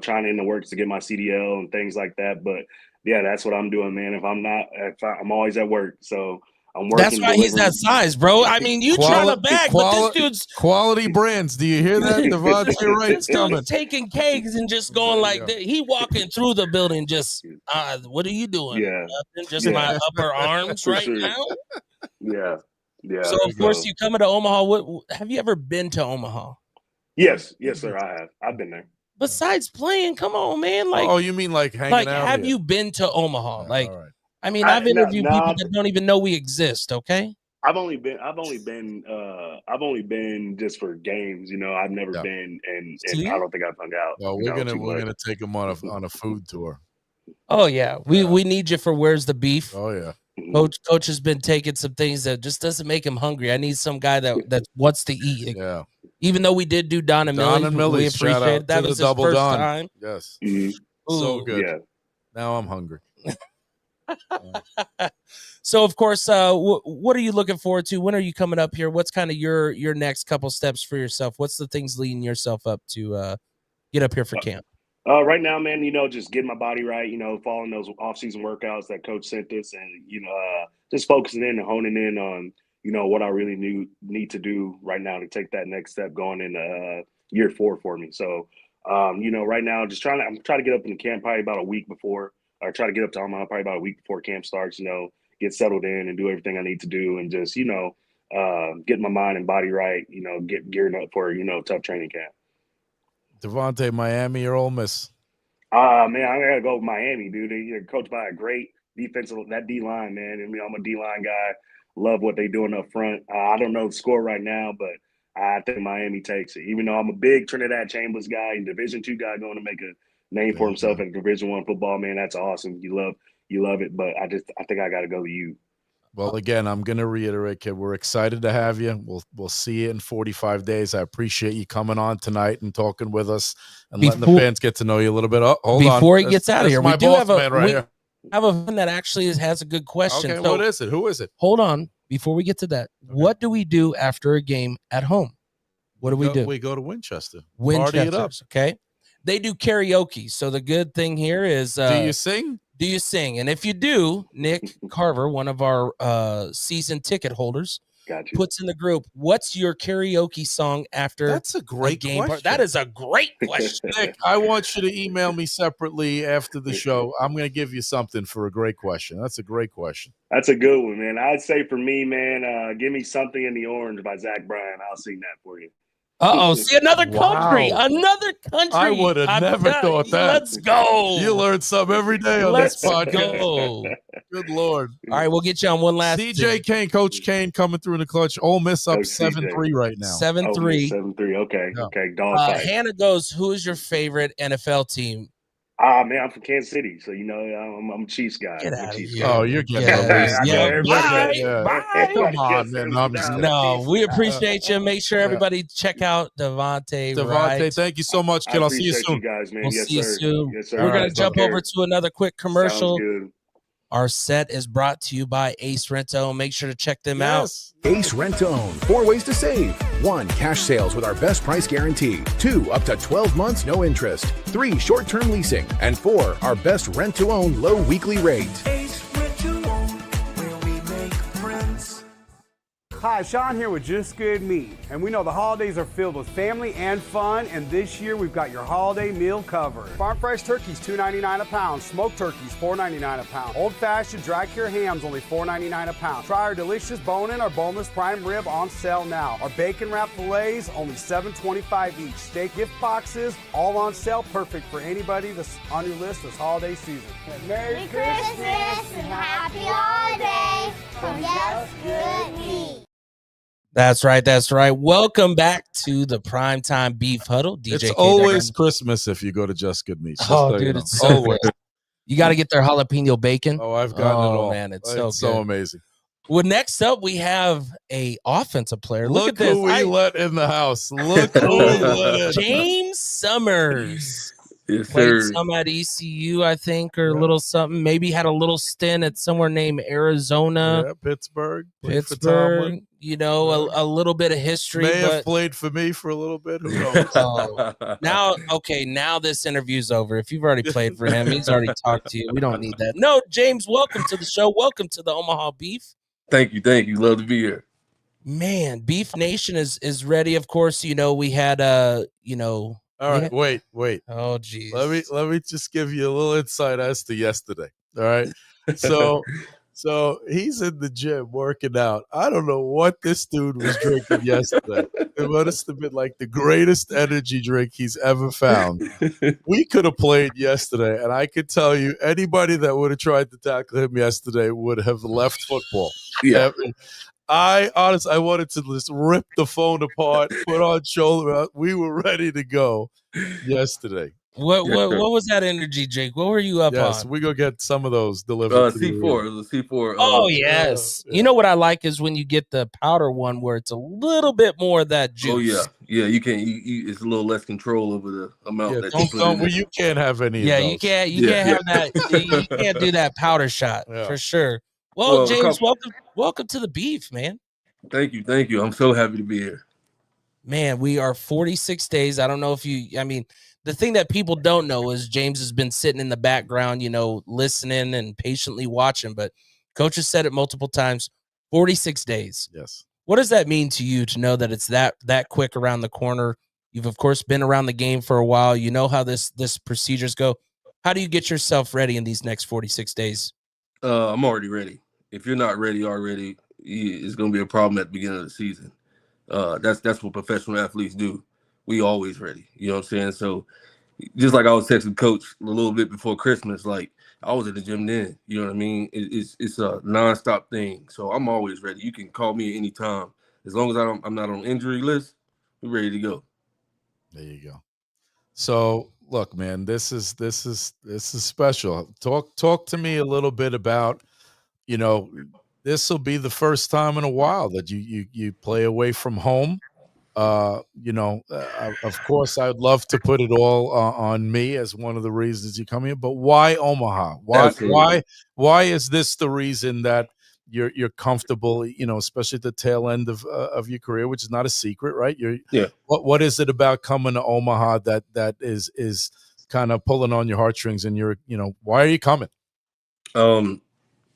trying in the works to get my CDL and things like that. But yeah, that's what I'm doing, man. I'm always at work. So I'm working. That's why he's that size, bro. I mean, you trying to bag, but this dude's quality brands. Do you hear that? Devante Wright this dude's taking kegs and just going like that. He walking through the building, just what are you doing? Yeah, nothing, just my upper arms right now. Yeah. So of course you coming to Omaha. What have you ever been to Omaha? Yes, sir. I have. I've been there. Besides playing, come on, man. Like, oh, you mean like hanging out? Have you been to Omaha? Right. I mean, I've interviewed people that don't even know we exist. Okay. I've only been just for games. I've never been, and I don't think I've hung out. Well, we're gonna take them on a food tour. Oh yeah, we need you for Where's the Beef? Oh yeah. Coach has been taking some things that just doesn't make him hungry. I need some guy that wants to eat. Yeah. Even though we did do Don and Millie, we appreciate it. That was his first time. Yes. Mm-hmm. So good. Yeah. Now I'm hungry. So of course, what are you looking forward to? When are you coming up here? What's kind of your next couple steps for yourself? What's the things leading yourself up to get up here for camp? Right now, man, just getting my body right, following those off-season workouts that coach sent us, and, just focusing in and honing in on, what I really need to do right now to take that next step going into year 4 for me. So, right now, I'm trying to get up in the camp probably about a week before, or try to get up to Omaha probably about a week before camp starts, get settled in and do everything I need to do, and just, get my mind and body right, get geared up for, tough training camp. Devante, Miami or Ole Miss? Man, I gotta go with Miami, dude. They're coached by a great defensive D-line, man. I mean, I'm a D-line guy. Love what they're doing up front. I don't know the score right now, but I think Miami takes it. Even though I'm a big Trinidad Chambers guy and Division II guy going to make a name for himself in Division I football, man, that's awesome. You love it, but I think I gotta go to you. Well, again, I'm going to reiterate, kid, we're excited to have you. We'll see you in 45 days. I appreciate you coming on tonight and talking with us and letting the fans get to know you a little bit. Oh, hold on. Before he gets out of here, we do have a friend that actually has a good question. Okay, so, what is it? Who is it? Hold on. Before we get to that, what do we do after a game at home? What do we do? We go to Winchester. Party it up. Okay. They do karaoke. So the good thing here is do you sing? Do you sing? And if you do, Nick Carver, one of our season ticket holders, puts in the group, what's your karaoke song after That's a great game? question. That is a great question. Nick, I want you to email me separately after the show. I'm going to give you something for a great question. That's a great question. That's a good one, man. I'd say for me, man, give me Something in the Orange by Zach Bryan. I'll sing that for you. Uh-oh, see another country. Wow. Another country. I would have never thought that. Let's go. You learn something every day on Let's this podcast. go. Good Lord. All right, we'll get you on one last CJ Kane, Coach Kane coming through in the clutch. Ole Miss up Coach 7-3 right now. 7-3. 7-3. Okay. Yeah. Okay. Dog fight. Hannah goes, who is your favorite NFL team? Man, I'm from Kansas City, so I'm a Chiefs guy. Get I'm a out of Chiefs here. guy. Oh, you're getting Yeah. away. Yeah. Bye. Come on, man. I'm just No, we appreciate you. Make sure everybody check out Devante. Wright. Thank you so much, I kid. I'll see you appreciate soon. you guys, man. We'll Yes, see you sir. soon. Yes, sir. We're going to right, jump okay. over to another quick commercial. Sounds good. Our set is brought to you by Ace Rento. Make sure to check them out. Yes. Ace Rent to Own. 4 ways to save. 1. Cash sales with our best price guarantee. 2. Up to 12 months, no interest. 3. Short-term leasing. And 4. Our best rent to own low weekly rate. Ace Rent to Own, where we make friends. Hi, Sean here with Just Good Meat. And we know the holidays are filled with family and fun, and this year we've got your holiday meal covered. Farm fresh turkeys, $2.99 a pound. Smoked turkeys, $4.99 a pound. Old fashioned dry cure hams, only $4.99 a pound. Try our delicious bone-in or boneless prime rib on sale now. Our bacon wrap fillets, only $7.25 each. Steak gift boxes, all on sale, perfect for anybody that's on your list this holiday season. Merry Christmas and Happy Holidays from Just Good Meat. That's right. That's right. Welcome back to the Prime Time Beef Huddle. DJ It's K. always Negron. Christmas if you go to Just Good Meat. Just Oh, so you dude, know. it's so always. good. You got to get their jalapeno bacon. Oh, I've gotten it all. Man, it's so so good. amazing. Well, next up, we have a offensive player. Look at Look this. who we let in the house. Look who we let in. James Summers. Yes, Played sir. some at ECU, I think, or a little something. Maybe had a little stint at somewhere named Arizona, Yeah, Pittsburgh. Played for Tomlin. Pittsburgh. A little bit of history. May have but played for me for a little bit. Who knows? now this interview's over. If you've already played for him, he's already talked to you. We don't need that. No, James, welcome to the show. Welcome to the Omaha Beef. Thank you. Love to be here. Man, Beef Nation is ready. Of course, we had All right, wait. Oh, geez. Let me just give you a little insight as to yesterday. All right. So he's in the gym working out. I don't know what this dude was drinking yesterday. It must have been like the greatest energy drink he's ever found. We could have played yesterday, and I could tell you anybody that would have tried to tackle him yesterday would have left football. Yeah. I wanted to just rip the phone apart, put on shoulder. We were ready to go yesterday. What was that energy, Jake? What were you up Yes, on? we go get some of those delivered. C4. It was a C4. Oh, yes. yeah. You know what I like is when you get the powder one where it's a little bit more of that juice. Oh, yeah. Yeah, you can't. It's a little less control over the amount Yeah, that you put in. well, you can't have any. Yeah, of those. you can't have that. You can't do that powder shot Yeah. for sure. Well, Well, James, welcome to the Beef, man. Thank you. I'm so happy to be here. Man, we are 46 days. I don't know if the thing that people don't know is James has been sitting in the background, listening and patiently watching, but coach has said it multiple times, 46 days. Yes. What does that mean to you to know that it's that quick around the corner? You've, of course, been around the game for a while. You know how this procedures go. How do you get yourself ready in these next 46 days? I'm already ready. If you're not ready already, it's going to be a problem at the beginning of the season. That's what professional athletes do. We always ready. You know what I'm saying? So just like I was texting coach a little bit before Christmas, like I was at the gym then. You know what I mean? It's a nonstop thing. So I'm always ready. You can call me at any time. As long as I'm not on injury list, we're ready to go. There you go. So look, man, this is special. Talk to me a little bit about, this will be the first time in a while that you play away from home. Of course, I'd love to put it all on me as one of the reasons you come here, but why Omaha? Why is this the reason that you're comfortable? Especially at the tail end of your career, which is not a secret, right? What is it about coming to Omaha that is kind of pulling on your heartstrings? And why are you coming?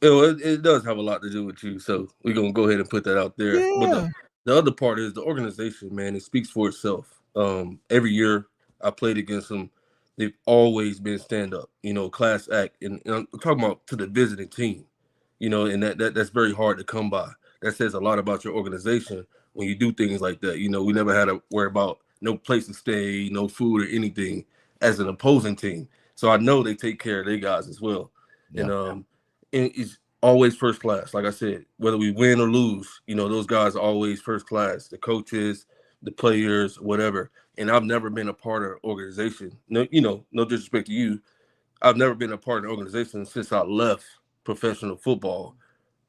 It does have a lot to do with you, so we're gonna go ahead and put that out there. Yeah. But the other part is the organization, man. It speaks for itself. Every year I played against them, they've always been stand up, class act, and I'm talking about to the visiting team, and that's very hard to come by. That says a lot about your organization when you do things like that. You know, we never had to worry about no place to stay, no food or anything as an opposing team. So I know they take care of their guys as well. Yeah. And it's always first class. Like I said, whether we win or lose, you know, those guys are always first class. The coaches, the players, whatever. And I've never been a part of an organization. No, you know, no disrespect to you. I've never been a part of an organization since I left professional football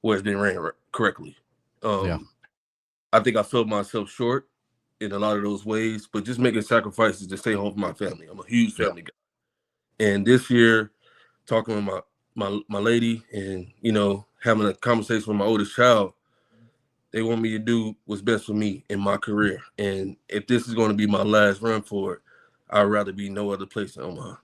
where it's been ran correctly. I think I sold myself short in a lot of those ways, but just making sacrifices to stay home for my family. I'm a huge family guy. And this year, talking with my lady and, you know, having a conversation with my oldest child, they want me to do what's best for me in my career. And if this is going to be my last run for it, I'd rather be no other place than Omaha.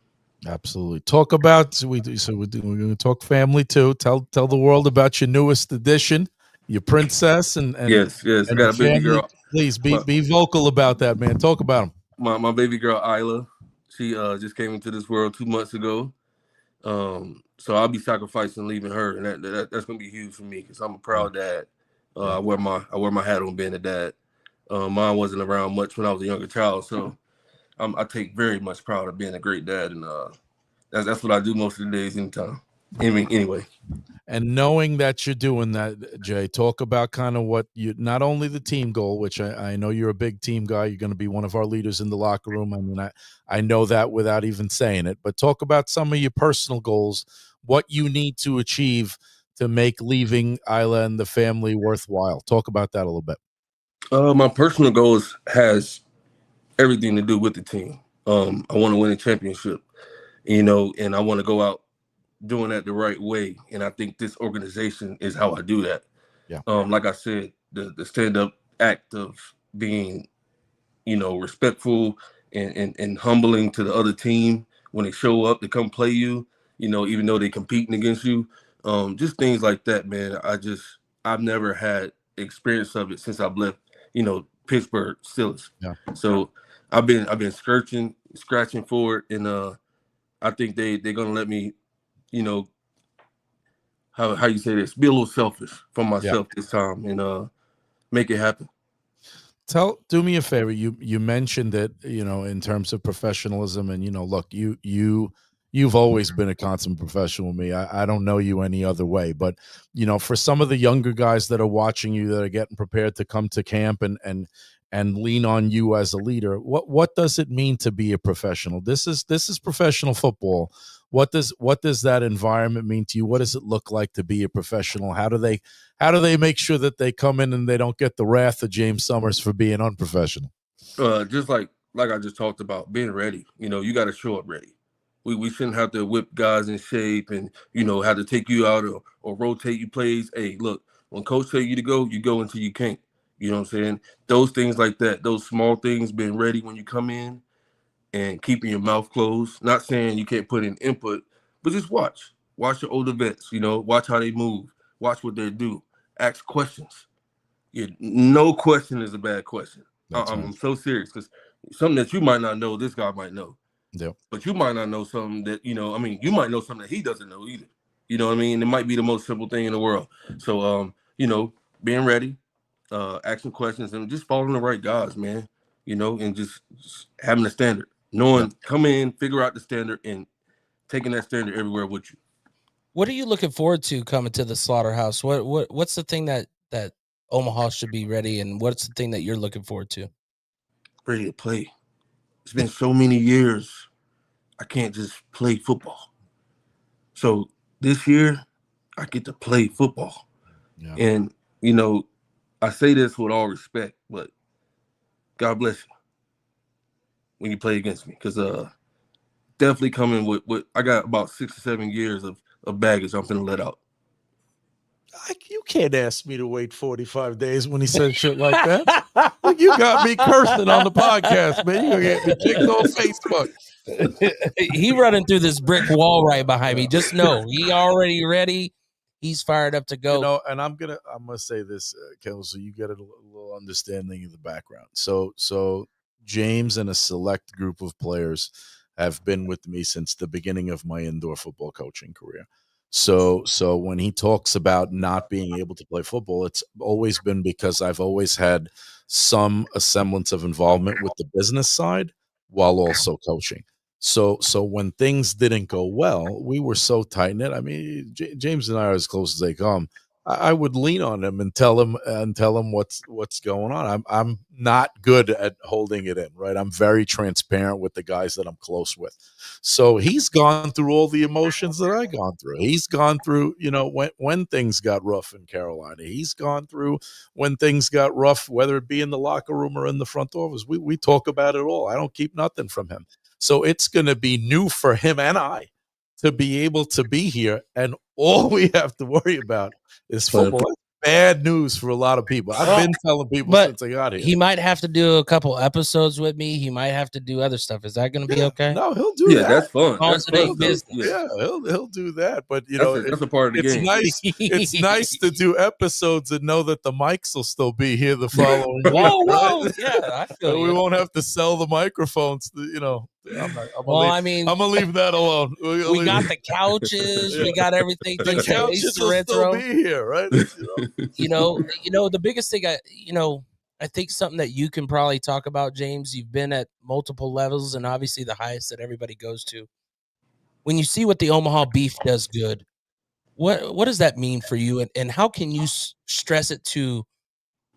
Absolutely. Talk about we're going to talk family too. Tell the world about your newest addition, your princess, and yes, I and got a baby family. girl. Please be vocal about that, man. Talk about him. My baby girl Isla, she just came into this world 2 months ago. So I'll be sacrificing leaving her, and that's gonna be huge for me because I'm a proud dad. I wear my hat on being a dad. Mine wasn't around much when I was a younger child, so I take very much proud of being a great dad, and that's what I do most of the days, anytime. Anyway. And knowing that you're doing that, Jay, talk about kind of what you, not only the team goal, which I know you're a big team guy. You're going to be one of our leaders in the locker room. I mean, I know that without even saying it, but talk about some of your personal goals, what you need to achieve to make leaving Isla and the family worthwhile. Talk about that a little bit. My personal goals has everything to do with the team. I want to win a championship, you know, and I want to go out doing that the right way. And I think this organization is how I do that. Yeah. Like I said, the stand-up act of being, you know, respectful and humbling to the other team when they show up to come play you, you know, even though they're competing against you. Just things like that, man. I've never had experience of it since I've left, you know, Pittsburgh Steelers. Yeah. So I've been scratching for it, and I think they're gonna let me, you know, how you say this, be a little selfish for myself this time and make it happen. Do me a favor. You mentioned it, you know, in terms of professionalism, and, you know, look, you've always been a consummate professional with me. I don't know you any other way, but, you know, for some of the younger guys that are watching you, that are getting prepared to come to camp and lean on you as a leader, what does it mean to be a professional? This is professional football. What does that environment mean to you? What does it look like to be a professional? How do they make sure that they come in and they don't get the wrath of James Summers for being unprofessional? Just like I just talked about, being ready. You know, you got to show up ready. We shouldn't have to whip guys in shape and, you know, have to take you out or rotate you plays. Hey, look, when coach tell you to go, you go until you can't. You know what I'm saying? Those things like that, those small things, being ready when you come in and keeping your mouth closed. Not saying you can't put in input, but just watch your older vets, you know, watch how they move, watch what they do, ask questions. No question is a bad question. I'm so serious, because something that you might not know, this guy might know. Yep. But you might not know something that, you know, I mean, you might know something that he doesn't know either. You know what I mean? It might be the most simple thing in the world. So, you know, being ready, asking questions, and just following the right guys, man, you know, and just having a standard, knowing, come in, figure out the standard, and taking that standard everywhere with you. What are you looking forward to coming to the slaughterhouse? What's the thing that Omaha should be ready, and what's the thing that you're looking forward to? Ready to play. It's been so many years, I can't just play football. So this year, I get to play football. Yeah. And, you know, I say this with all respect, but God bless you when you play against me, because definitely coming with I got about 6 or 7 years of baggage I'm finna let out. You can't ask me to wait 45 days when he said shit like that. You got me cursing on the podcast, man. You gonna get me kicked on Facebook. He running through this brick wall right behind me. Just know he already ready. He's fired up to go. You know, and I'm gonna say this, Kel, so you get a little understanding of the background. So James and a select group of players have been with me since the beginning of my indoor football coaching career. So when he talks about not being able to play football, it's always been because I've always had some semblance of involvement with the business side while also coaching. So when things didn't go well, we were so tight knit. I mean, James and I are as close as they come. I would lean on him and tell him what's going on. I'm not good at holding it in, right? I'm very transparent with the guys that I'm close with. So he's gone through all the emotions that I gone through. He's gone through, when things got rough in Carolina. He's gone through when things got rough, whether it be in the locker room or in the front office. We talk about it all. I don't keep nothing from him. So it's going to be new for him and I to be able to be here, and all we have to worry about is football. That's bad news for a lot of people. I've been telling people since I got here. He might have to do a couple episodes with me. He might have to do other stuff. Is that going to be okay? No, he'll do that. Yeah, that's fun. That's fun. Yeah, he'll do that. But that's a part of the game. Nice. It's nice to do episodes and know that the mics will still be here the following week. Whoa, yeah, I feel we won't have to sell the microphones. I'm gonna leave that alone. We got the couches. We got everything. The couches will still be here, right? The biggest thing I think something that you can probably talk about, James, you've been at multiple levels and obviously the highest that everybody goes to. When you see what the Omaha Beef does good, what does that mean for you? And how can you stress it to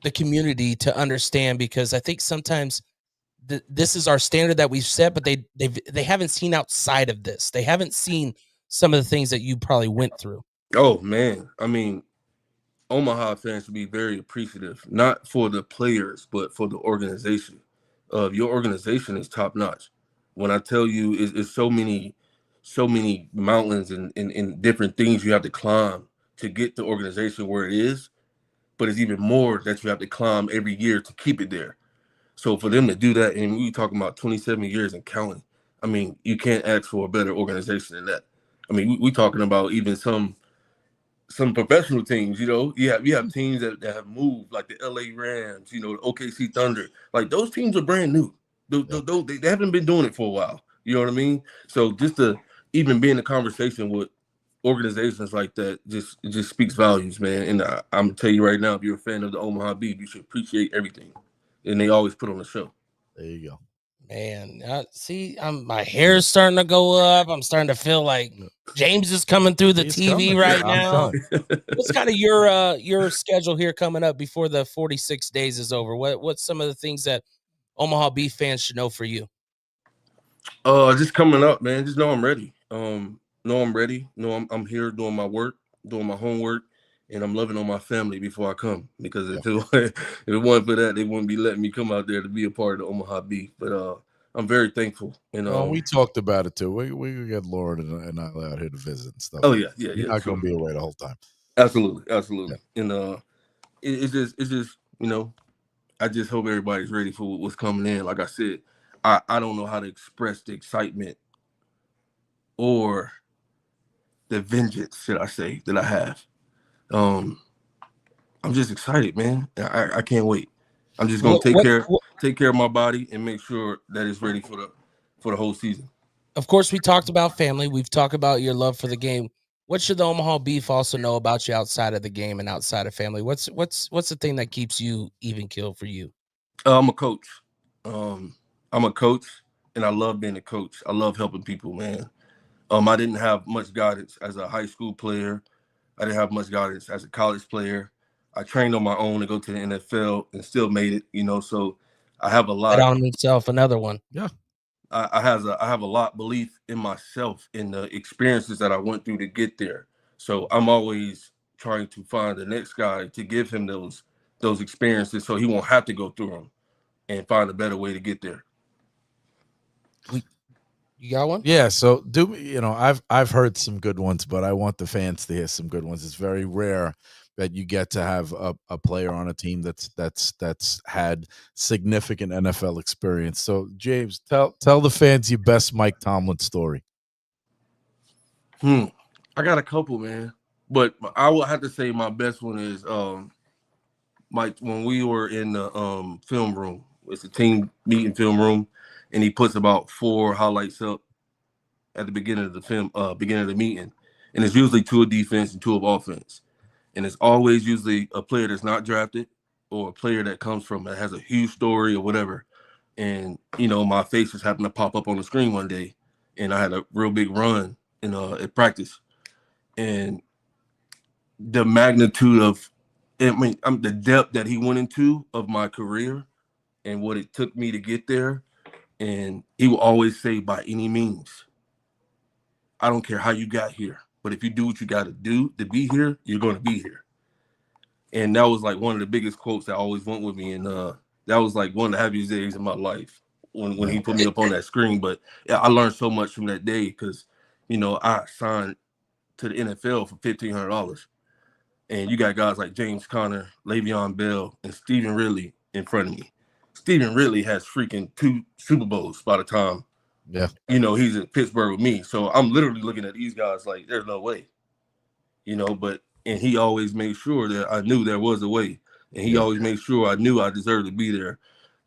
the community to understand? Because I think sometimes this is our standard that we've set, but they haven't seen outside of this. They haven't seen some of the things that you probably went through. Oh, man. I mean, Omaha fans should be very appreciative, not for the players, but for the organization. Your organization is top notch. When I tell you, it's so many mountains and different things you have to climb to get the organization where it is, but it's even more that you have to climb every year to keep it there. So for them to do that, and we talking about 27 years and counting, I mean, you can't ask for a better organization than that. I mean, we talking about even some professional teams, you have teams that have moved, like the LA Rams, the OKC Thunder. Like, those teams are brand new. They haven't been doing it for a while. You know what I mean? So just to even be in a conversation with organizations like that, it just speaks volumes, man. And I'm gonna tell you right now, if you're a fan of the Omaha Beef, you should appreciate everything. And they always put on the show. There you go. Man, see, my hair's starting to go up. I'm starting to feel like James is coming through the TV right now. What's kind of your schedule here coming up before the 46 days is over? What's some of the things that Omaha Beef fans should know for you? Just coming up, man. Just know I'm ready. Know I'm ready. Know I'm here doing my work, doing my homework. And I'm loving on my family before I come, because if it wasn't for that, they wouldn't be letting me come out there to be a part of the Omaha Beef. But I'm very thankful. And we talked about it too. We could get Lauren and I out here to visit and stuff. Oh yeah. You're not going to be away the whole time. Absolutely. Yeah. And it's just I just hope everybody's ready for what's coming in. Like I said, I don't know how to express the excitement or the vengeance, should I say, that I have. I'm just excited, man. I can't wait. I'm just gonna take care of my body and make sure that it's ready for the whole season. Of course, we talked about family. We've talked about your love for the game. What should the Omaha Beef also know about you outside of the game and outside of family? What's the thing that keeps you even keel for you? I'm a coach. I'm a coach, and I love being a coach. I love helping people, man. I didn't have much guidance as a high school player. I didn't have much guidance as a college player. I trained on my own to go to the NFL and still made it, so I have a lot. Bet on himself, another one. Yeah. I have a lot of belief in myself, in the experiences that I went through to get there. So I'm always trying to find the next guy to give him those experiences so he won't have to go through them, and find a better way to get there. You got one? Yeah. So I've heard some good ones, but I want the fans to hear some good ones. It's very rare that you get to have a player on a team that's had significant NFL experience. So James, tell the fans your best Mike Tomlin story. I got a couple, man, but I will have to say my best one is Mike, when we were in the film room. It's a team meeting film room. And he puts about 4 highlights up at the beginning of the meeting. and it's usually 2 of defense and 2 of offense. And it's always usually a player that's not drafted or a player that comes from that has a huge story or whatever. And, you know, my face just happened to pop up on the screen one day, and I had a real big run in at practice. And the magnitude of, the depth that he went into of my career and what it took me to get there. And he will always say, by any means, I don't care how you got here, but if you do what you got to do to be here, you're going to be here. And that was like one of the biggest quotes that always went with me. And that was like one of the happiest days of my life when he put me up on that screen. But yeah, I learned so much from that day because, you know, I signed to the NFL for $1,500. And you got guys like James Conner, Le'Veon Bell, and Stephen Ridley in front of me. Stephen Ridley has freaking 2 Super Bowls by the time, you know, he's in Pittsburgh with me. So I'm literally looking at these guys like, there's no way, you know, and he always made sure that I knew there was a way. And he always made sure I knew I deserved to be there,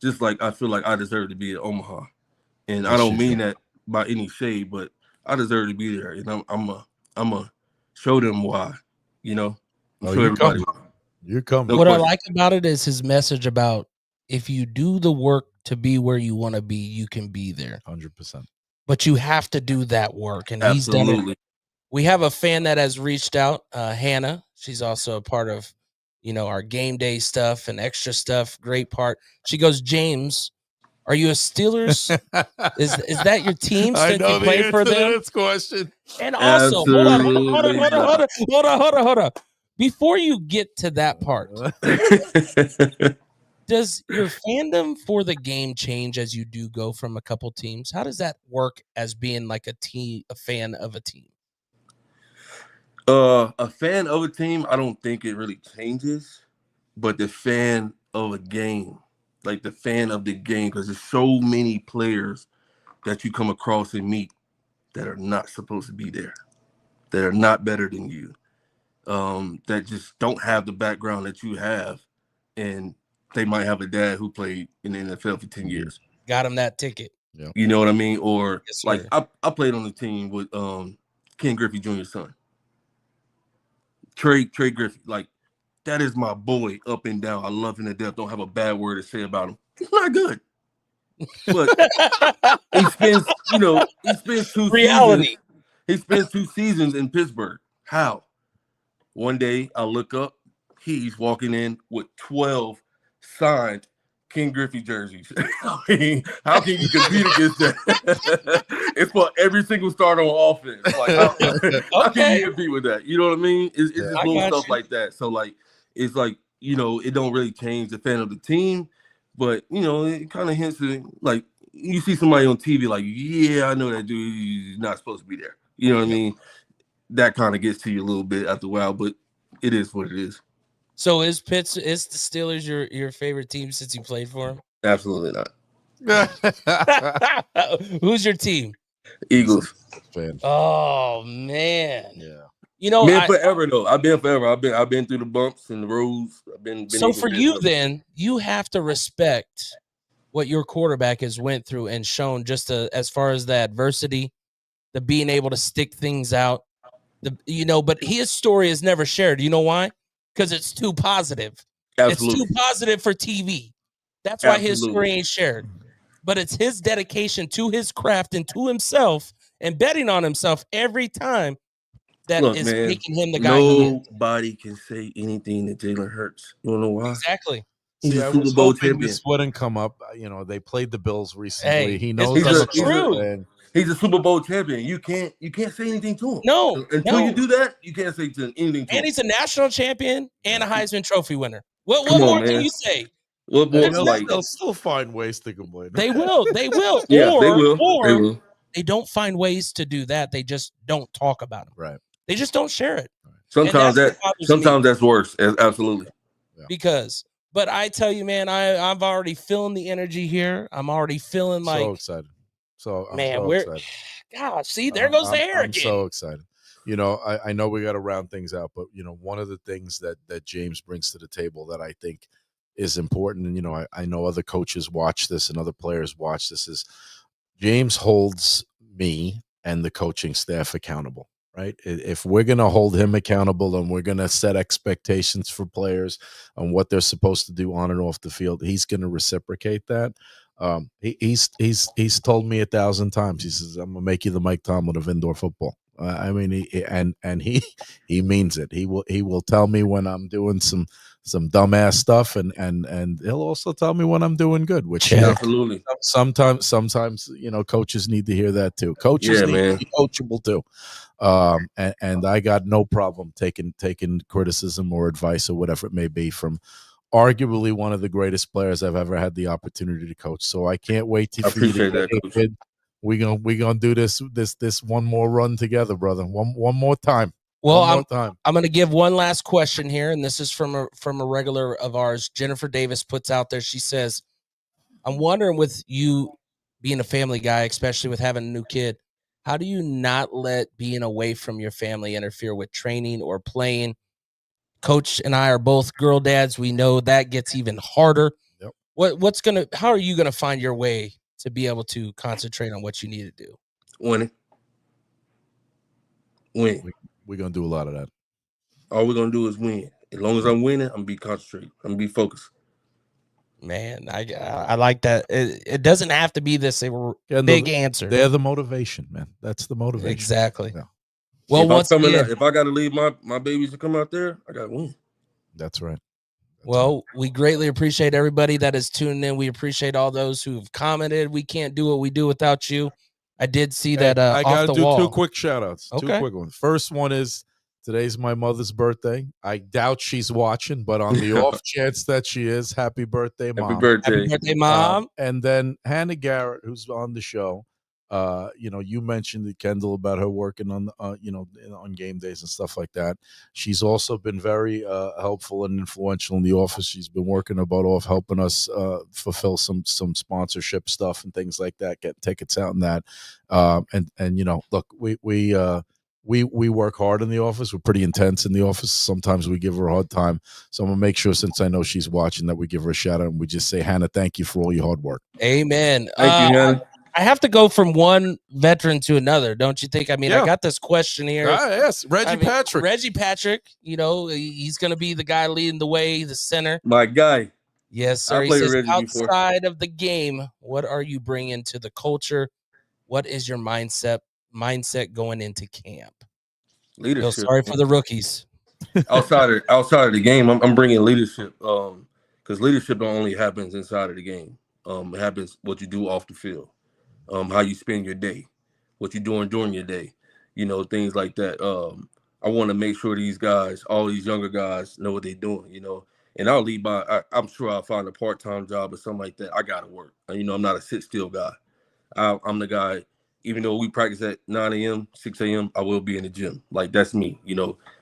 just like I feel like I deserve to be at Omaha. And I don't mean that by any shade, but I deserve to be there. And I'm a show them why, you know. Show everybody why. You're coming. No what question. I like about it is his message about if you do the work to be where you want to be, you can be there. 100%. But you have to do that work, and Absolutely. he's done it. We have a fan that has reached out, Hannah. She's also a part of, you know, our game day stuff and extra stuff. Great part. She goes, James, are you a Steelers? is that your team since you play for them? This question. And also, hold on. Before you get to that part, does your fandom for the game change as you do go from a couple teams? How does that work as being like a fan of a team? A fan of a team, I don't think it really changes, but the fan of a game, like the fan of the game, because there's so many players that you come across and meet that are not supposed to be there, that are not better than you, that just don't have the background that you have, and they might have a dad who played in the NFL for 10 years. Got him that ticket. Yeah. You know what I mean? Or Yes, like sir. I played on the team with Ken Griffey Jr.'s son. Trey Griffey, like that is my boy up and down. I love him to death. Don't have a bad word to say about him. He's not good. But he spends 2 Reality. seasons. He spends 2 seasons in Pittsburgh. How? One day I look up, he's walking in with 12 signed Ken Griffey jerseys. I mean, how can you compete against that? It's for every single starter on offense. Like, how can you compete with that? You know what I mean? It's just little stuff like that. So, like, it's like, you know, it don't really change the fan of the team, but, you know, it kind of hints at, like, you see somebody on TV like, yeah, I know that dude is not supposed to be there. You know what I mean? That kind of gets to you a little bit after a while, but it is what it is. So is the Steelers your favorite team since you played for them? Absolutely not. Who's your team? Eagles. Fan. Oh man. Yeah. You know, Been forever though. I've been forever. I've been through the bumps and the roads. I've been so for you then, you have to respect what your quarterback has went through and shown just as far as the adversity, the being able to stick things out. But his story is never shared. You know why? Because it's too positive. Absolutely. It's too positive for TV. That's why his story ain't shared. But it's his dedication to his craft and to himself and betting on himself every time that is making him the guy he is. Nobody can say anything to Jalen Hurts. You don't know why? Exactly. He's See, a I Super was Bowl hoping champion. this wouldn't come up. You know, they played the Bills recently. Hey, he knows it's the true. and He's a Super Bowl champion. You can't say anything to him. No. Until you do that, you can't say anything to him. And he's a national champion and a Heisman Trophy winner. What Come on, more man. can you say? What more? they'll still find ways to complain. They will. Yeah, or, they will. Or They will. they don't find ways to do that. They just don't talk about it. Right. They just don't share it. Sometimes that's worse. Absolutely. But I tell you, man, I've already feeling the energy here. I'm already feeling like so excited. I'm excited. Gosh, see, there goes the hair I'm again. so excited. You know, I know we got to round things out, but you know, one of the things that James brings to the table that I think is important, and you know, I know other coaches watch this and other players watch this, is James holds me and the coaching staff accountable. right? If we're going to hold him accountable and we're going to set expectations for players on what they're supposed to do on and off the field, he's going to reciprocate that. He's told me 1,000 times. He says, "I'm gonna make you the Mike Tomlin of indoor football." I mean, he means it. He will tell me when I'm doing some dumbass stuff, and he'll also tell me when I'm doing good. Which absolutely sometimes coaches need to hear that too. Coaches need to be coachable too. And I got no problem taking criticism or advice or whatever it may be from arguably one of the greatest players I've ever had the opportunity to coach. So I can't wait to appreciate that, Coach. We gonna do this one more run together, brother. One more time. Well, I'm going to give one last question here, and this is from a regular of ours. Jennifer Davis puts out there. She says, "I'm wondering, with you being a family guy, especially with having a new kid, how do you not let being away from your family interfere with training or playing? Coach and I are both girl dads. We know that gets even harder. Yep. How are you gonna find your way to be able to concentrate on what you need to do?" Winning. We're gonna do a lot of that. All we're gonna do is win. As long as I'm winning, I'm gonna be concentrated. I'm gonna be focused. Man, I like that. It doesn't have to be this big answer. They're the motivation, man. That's the motivation. Exactly. Yeah. Well, if I got to leave my babies to come out there, I got to win. That's right. We greatly appreciate everybody that is tuning in. We appreciate all those who've commented. We can't do what we do without you. I did see that I off the do wall. 2 quick shout outs. Okay. 2 quick ones. First one is today's my mother's birthday. I doubt she's watching, but on the off chance that she is, happy birthday, Mom. Happy birthday. Happy birthday, Mom. And then Hannah Garrett, who's on the show. You mentioned to Kendall about her working on on game days and stuff like that. She's also been very helpful and influential in the office. She's been working her butt off, helping us fulfill some sponsorship stuff and things like that, get tickets out and that. Look, we work hard in the office. We're pretty intense in the office. Sometimes we give her a hard time. So I'm gonna make sure, since I know she's watching, that we give her a shout out and we just say, Hannah, thank you for all your hard work. Amen. Thank you, Hannah. I have to go from one veteran to another, don't you think? I mean, I got this question here. Yes, Patrick. Reggie Patrick, he's going to be the guy leading the way, the center. My guy. Yes, sir. He says, outside of the game, what are you bringing to the culture? What is your mindset going into camp? Leadership. Sorry for the rookies. outside of the game, I'm bringing leadership because leadership don't only happens inside of the game. It happens what you do off the field. How you spend your day, what you're doing during your day, things like that. I want to make sure these guys, all these younger guys, know what they're doing, and I'll lead by, I'm sure I'll find a part-time job or something like that. I got to work. I'm not a sit-still guy. I'm the guy, even though we practice at 9 a.m., 6 a.m., I will be in the gym. Like, that's me.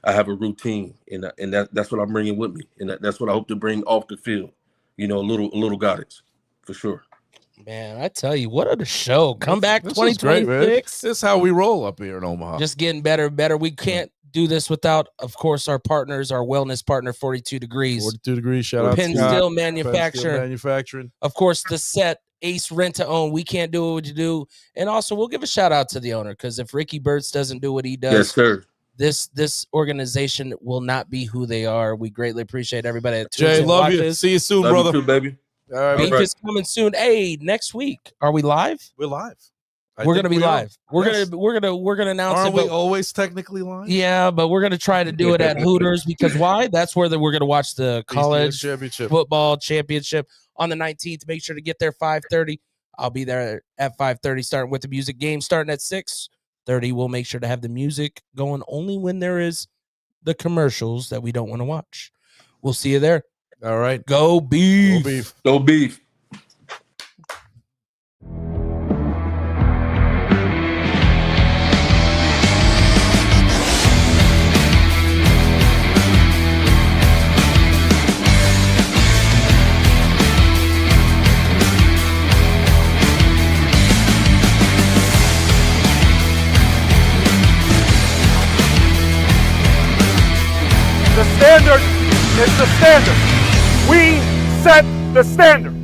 I have a routine, and that's what I'm bringing with me. And that's what I hope to bring off the field, a little guidance for sure. Man, I tell you, what a show. Come back 2026. This is how we roll up here in Omaha. Just getting better and better. We can't do this without, of course, our partners, our wellness partner, 42 Degrees. 42 Degrees, shout out to Penn Steel Manufacturing. Of course, the set, Ace Rent to Own. We can't do what you do. And also, we'll give a shout out to the owner, because if Ricky Burtz doesn't do what he does, yes, sir, this organization will not be who they are. We greatly appreciate everybody that tunes Jay, in, love you. watches. See you soon, love brother. You too, baby. All right, Beef is coming soon. Hey, next week, are we live? We're live. We're gonna be live. We're gonna announce Aren't it. we always technically live? Yeah, but we're gonna try to do it at Hooters, because why? That's where we're gonna watch the college football championship on the 19th. Make sure to get there 5:30. I'll be there at 5:30, starting with the music. Game starting at 6:30. We'll make sure to have the music going only when there is the commercials that we don't want to watch. We'll see you there. All right. Go Beef. Go Beef. Go Beef. The standard is the standard. We set the standard.